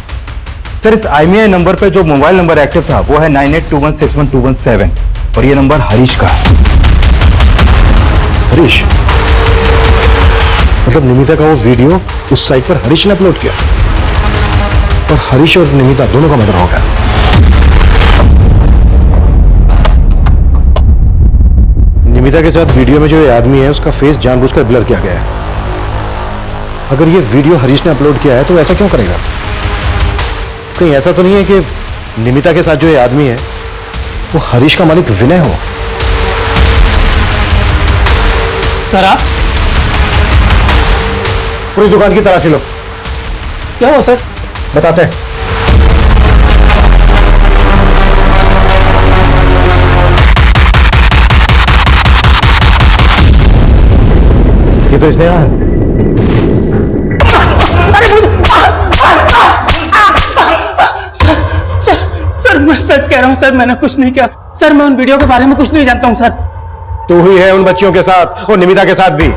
सर इस IMEI नंबर पे जो मोबाइल नंबर एक्टिव था वो है 9821612117 और ये नंबर हरीश का है। हरीश? मतलब निमिता का वो वीडियो उस साइट पर हरीश ने अपलोड किया और हरीश और निमिता दोनों का मर्डर हो गया। निमिता के साथ वीडियो में जो ये आदमी है उसका फेस जानबूझकर ब्लर किया गया है। अगर ये वीडियो हरीश ने अपलोड किया है तो ऐसा क्यों करेगा? कहीं ऐसा तो नहीं है कि निमिता के साथ जो ये आदमी है वो हरीश का मालिक विनय हो? सर आप पूरी दुकान की तलाशी लो। क्या हुआ सर? बताते हैं। ये तो इसने है। सर मैं सच कह रहा हूँ सर, मैंने कुछ नहीं किया सर। मैं उन वीडियो के बारे में कुछ नहीं जानता हूँ सर। तू ही है उन बच्चियों के साथ और निमिता के साथ भी।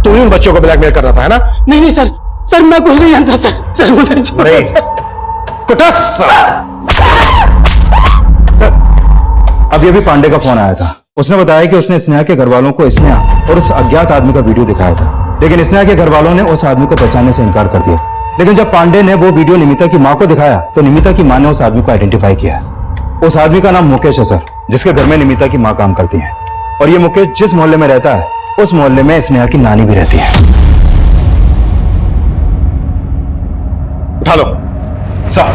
तू ही उन बच्चों को ब्लैकमेल कर रहा था, है ना? नहीं नहीं सर, सर मैं कुछ नहीं जानता सर। सर मुझे छोड़ दो सर। कुटस! अब ये भी पांडे का फोन आया था। उसने बताया कि उसने स्नेहा के घर वालों को स्नेहा और उस अज्ञात आदमी का वीडियो दिखाया था, लेकिन स्नेहा के घर वालों ने उस आदमी को पहचानने से इनकार कर दिया। लेकिन जब पांडे ने वो वीडियो निमिता की मां को दिखाया तो निमिता की मां ने उस आदमी को आइडेंटिफाई किया। उस आदमी का नाम मुकेश है सर, जिसके घर में निमिता की मां काम करती है। और ये मुकेश जिस मोहल्ले में रहता है उस मोहल्ले में स्नेहा की नानी भी रहती है। उठा लो सर।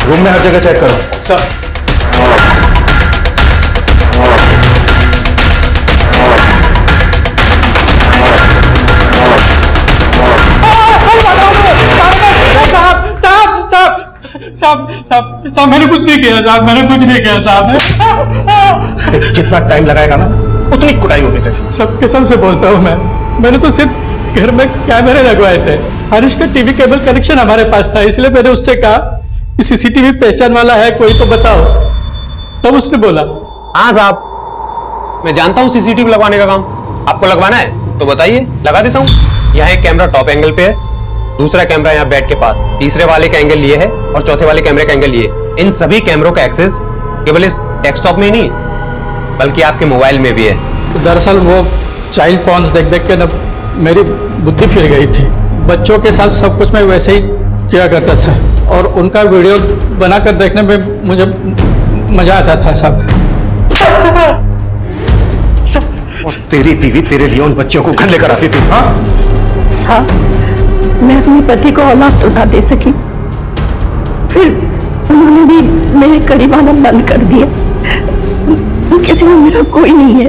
रूम में हर जगह चेक करो सर। साहब मैंने कुछ नहीं किया साहब, मैंने कुछ नहीं किया साहब। जितना टाइम लगाएगा ना उतनी कुटाई होगी तेरी। सब कसम से बोलता हूँ मैंने तो सिर्फ घर में कैमरे लगवाए थे। हरीश का टीवी केबल कनेक्शन हमारे पास था, इसलिए मैंने उससे कहा कि सीसीटीवी पहचान वाला है कोई तो बताओ। तब उसने बोला हाँ साहब, मैं जानता हूँ सीसीटीवी लगवाने का काम। आपको लगवाना है तो बताइए, लगा देता हूँ। यहाँ एक कैमरा टॉप एंगल पे है, दूसरा कैमरा यहाँ बेड के पास, तीसरे वाले का एंगल ये है और चौथे वाले कैमरे का एंगल ये। इन सभी कैमरों का एक्सेस केवल इस डेस्कटॉप में ही नहीं बल्कि आपके मोबाइल में भी है। दरअसल वो चाइल्ड पॉन्स देख देख के ना मेरी बुद्धि फिर गई थी। बच्चों के साथ सब कुछ मैं वैसे ही किया करता था और उनका वीडियो बनाकर देखने में मुझे मजा आता था सब। और तेरी बीवी तेरे लिए उन बच्चों को घर लेकर आती थी, हाँ? था मैं अपने पति को औलाद तो ना दे सकी, फिर उन्होंने भी मेरे करीब आना बंद कर दिया। उनके सिवा मेरा कोई नहीं है।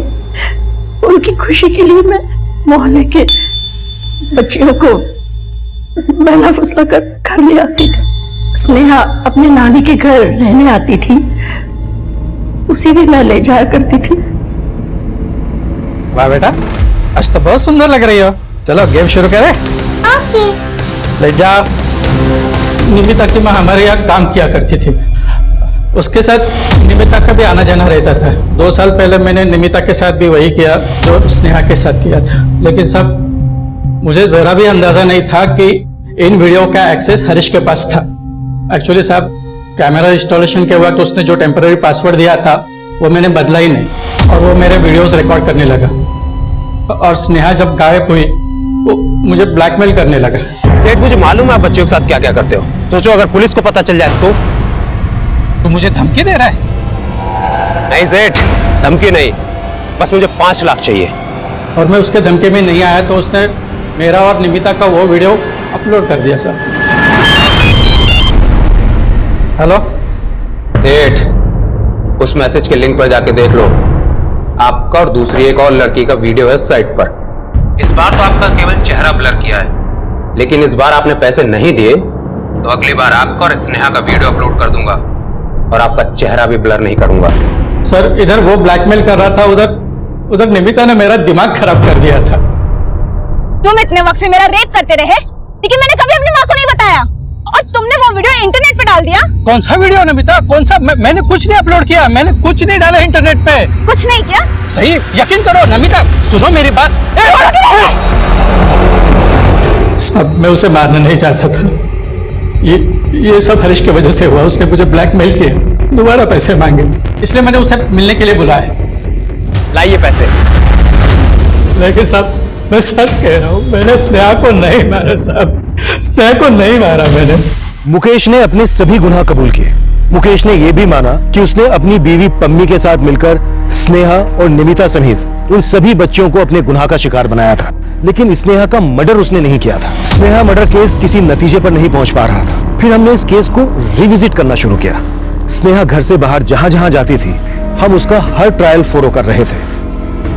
उनकी खुशी के लिए मैं मोहल्ले के बच्चियों को बहला फुसला कर घर ले आती थी। स्नेहा अपने नानी के घर रहने आती थी, उसी भी मैं ले जाया करती थी। वाह बेटा, आज तो बहुत सुंदर लग रही हो। चलो गेम शुरू करें। ओके। ले जा। निमिता की माँ हमारे यहाँ काम किया करती थी, उसके साथ निमिता का भी आना जाना रहता था। 2 साल पहले मैंने निमिता के साथ भी वही किया जो स्नेहा के साथ किया था, लेकिन सब मुझे जरा भी अंदाजा नहीं था कि इन वीडियो का एक्सेस हरीश के पास था। एक्चुअली साहब, कैमरा इंस्टॉलेशन के वक्त उसने जो टेम्पररी पासवर्ड दिया था वो मैंने बदला ही नहीं, और वो मेरे वीडियोस रिकॉर्ड करने लगा। और स्नेहा जब गायब हुई वो मुझे ब्लैकमेल करने लगा। सेठ, मुझे मालूम है आप बच्चों के साथ क्या क्या करते हो। सोचो अगर पुलिस को पता चल जाए तो मुझे धमकी दे रहा है? नहीं सेठ, धमकी नहीं, बस मुझे 5 लाख चाहिए। और मैं उसके धमकी में नहीं आया तो उसने मेरा और निमिता का वो वीडियो अपलोड कर दिया सर। हेलो सेठ, उस मैसेज के लिंक पर जाके देख लो, आपका और दूसरी एक और लड़की का वीडियो है साइट पर। इस बार तो आपका केवल चेहरा ब्लर किया है, लेकिन इस बार आपने पैसे नहीं दिए तो अगली बार आपका और स्नेहा का वीडियो अपलोड कर दूंगा और आपका चेहरा भी ब्लर नहीं करूंगा। सर, इधर वो ब्लैकमेल कर रहा था, उधर निमिता ने मेरा दिमाग खराब कर दिया था। तुम इतने वक्त से मेरा रेप करते रहे, लेकिन मैंने कभी अपनी माँ को नहीं बताया, और तुमने वो वीडियो इंटरनेट पे डाल दिया। कौन सा वीडियो निमिता, कौन सा? मैंने कुछ नहीं अपलोड किया, मैंने कुछ नहीं डाला इंटरनेट पे। कुछ नहीं किया? सही, यकीन करो नमिता, सुनो मेरी बात। सब मैं उसे मारना नहीं चाहता था, ये सब हरीश की वजह से हुआ। उसने मुझे ब्लैकमेल किया, दोबारा पैसे मांगे, इसलिए मैंने उसे मिलने के लिए बुलाया। लाइए पैसे। लेकिन साहब, मैं सच कह रहा हूँ, मैंने स्नेहा को नहीं मारा साहब, स्नेहा को नहीं मारा मैंने। मुकेश ने अपने सभी गुनाह कबूल किए। मुकेश ने यह भी माना कि उसने अपनी बीवी पम्मी के साथ मिलकर स्नेहा और निमिता समेत उन सभी बच्चों को अपने गुनाह का शिकार बनाया था, लेकिन स्नेहा का मर्डर उसने नहीं किया था। स्नेहा मर्डर केस किसी नतीजे पर नहीं पहुंच पा रहा था। फिर हमने इस केस को रिविजिट करना शुरू किया। स्नेहा घर से बाहर जहां जहां जाती थी, हम उसका हर ट्रायल फॉलो कर रहे थे,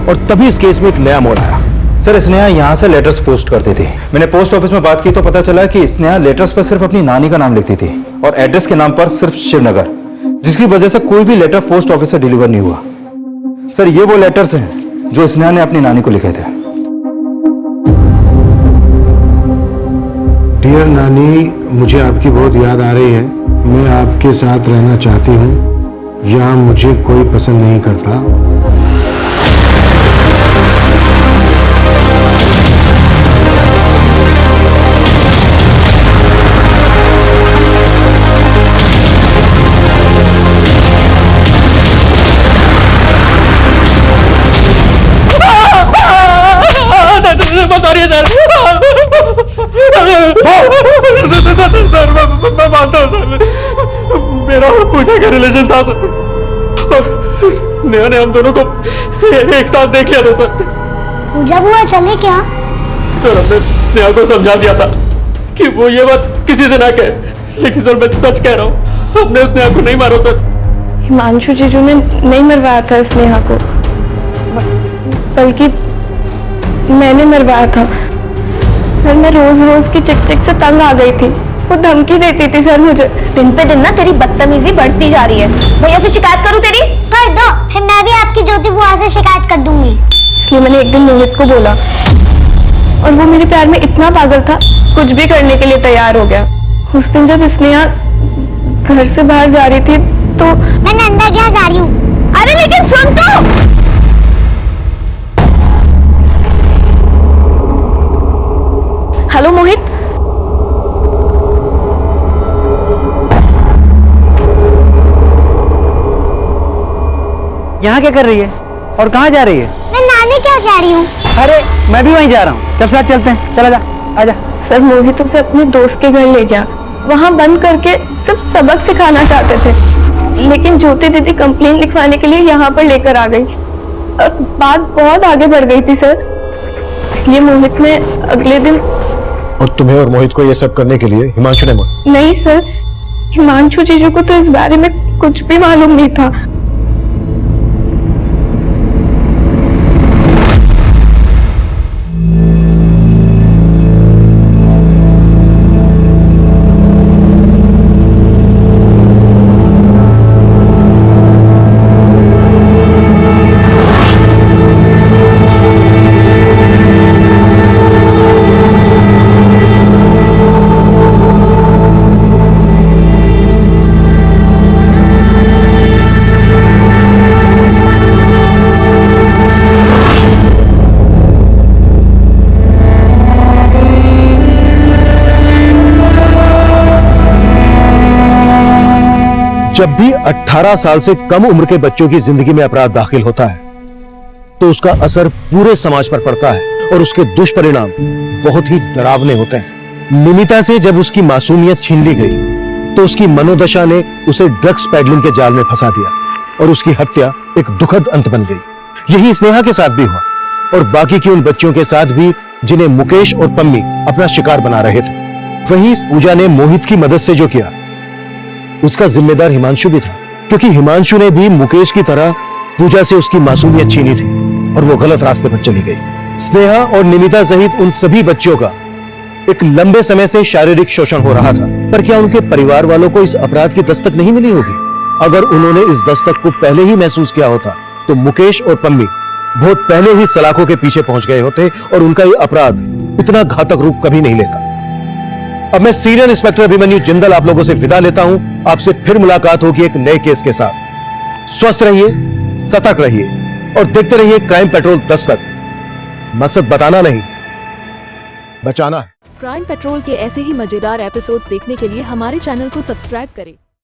और तभी इस केस में एक नया मोड़ आया। सर, स्नेहा यहाँ से लेटर्स पोस्ट करती थी। मैंने पोस्ट ऑफिस में बात की तो पता चला कि स्नेहा लेटर्स पर सिर्फ अपनी नानी का नाम लिखती थी और एड्रेस के नाम पर सिर्फ शिवनगर, जिसकी वजह से कोई भी लेटर पोस्ट ऑफिस से डिलीवर नहीं हुआ। सर, ये वो लेटर्स हैं जो स्नेहा ने अपनी नानी को लिखे थे। डियर नानी, मुझे आपकी बहुत याद आ रही है। मैं आपके साथ रहना चाहती हूँ। यहाँ मुझे कोई पसंद नहीं करता। मैं मानता हूँ सर, मेरा और पूजा का रिलेशन था सर, और स्नेहा ने हम दोनों को एक साथ देख लिया था सर। पूजा बुआ चले क्या? सर, हमने स्नेहा को समझा दिया था कि वो ये बात किसी से ना कहे, लेकिन सर मैं सच कह रहा हूँ, हमने स्नेहा को नहीं मारा सर। हिमांशु जीजू ने नहीं मरवाया था स्नेहा को, बल्कि मैंने मरवाया था। सर, मैं रोज रोज की चिक चिक से तंग आ गई थी। वो धमकी देती थी सर मुझे। दिन पे दिन ना तेरी बदतमीजी बढ़ती जा रही है। भैया से शिकायत करूं तेरी? कर दो, फिर मैं भी आपकी ज्योति बुआ से शिकायत कर दूंगी। इसलिए मैंने एक दिन मोहित को बोला, और वो मेरे प्यार में इतना पागल था, कुछ भी करने के लिए तैयार हो गया। उस दिन जब स्नेहा घर से बाहर जा रही थी तो मैं नंदा क्या जा रही हूँ। अरे लेकिन सुन तो। हेलो मोहित, यहाँ क्या कर रही है और कहाँ जा रही है? मैं नानी क्या जा रही हूँ। अरे मैं भी वहीं जा रहा हूँ, चल साथ चलते हैं, चला जा, आजा। सर, मोहित उसे अपने दोस्त के घर ले गया, वहाँ बंद करके सिर्फ सबक सिखाना चाहते थे, लेकिन ज्योति दीदी कंप्लेन लिखवाने के लिए यहाँ पर लेकर आ गई, और बात बहुत आगे बढ़ गई थी सर। इसलिए मोहित ने अगले दिन और तुम्हें और मोहित को ये सब करने के लिए हिमांशु ने नहीं सर, हिमांशु जीजू को तो इस बारे में कुछ भी मालूम नहीं था। जब भी 18 साल से कम उम्र के बच्चों की जिंदगी में अपराध दाखिल होता है तो उसका असर पूरे समाज पर पड़ता है और उसके दुष्परिणाम बहुत ही डरावने होते हैं। निमिता से जब उसकी मासूमियत छीन ली गई तो उसकी मनोदशा ने उसे ड्रग्स पैडलिंग के जाल में फंसा दिया और उसकी हत्या एक दुखद अंत बन गई। यही स्नेहा के साथ भी हुआ और बाकी की उन बच्चों के साथ भी जिन्हें मुकेश और पम्मी अपना शिकार बना रहे थे। वहीं पूजा ने मोहित की मदद से जो किया उसका जिम्मेदार हिमांशु भी था, क्योंकि हिमांशु ने भी मुकेश की तरह पूजा से उसकी मासूमियत छीनी थी और वो गलत रास्ते पर चली गई। स्नेहा और निमिता सहित उन सभी बच्चों का एक लंबे समय से शारीरिक शोषण हो रहा था, पर क्या उनके परिवार वालों को इस अपराध की दस्तक नहीं मिली होगी? अगर उन्होंने इस दस्तक को पहले ही महसूस किया होता तो मुकेश और पम्मी बहुत पहले ही सलाखों के पीछे पहुंच गए होते और उनका ये अपराध इतना घातक रूप कभी नहीं लेता। अब मैं सीनियर इंस्पेक्टर अभिमन्यु जिंदल आप लोगों से विदा लेता हूं। आपसे फिर मुलाकात होगी एक नए केस के साथ। स्वस्थ रहिए, सतर्क रहिए और देखते रहिए क्राइम पेट्रोल दस्तक। मकसद बताना नहीं, बचाना है। क्राइम पेट्रोल के ऐसे ही मजेदार एपिसोड्स देखने के लिए हमारे चैनल को सब्सक्राइब करें।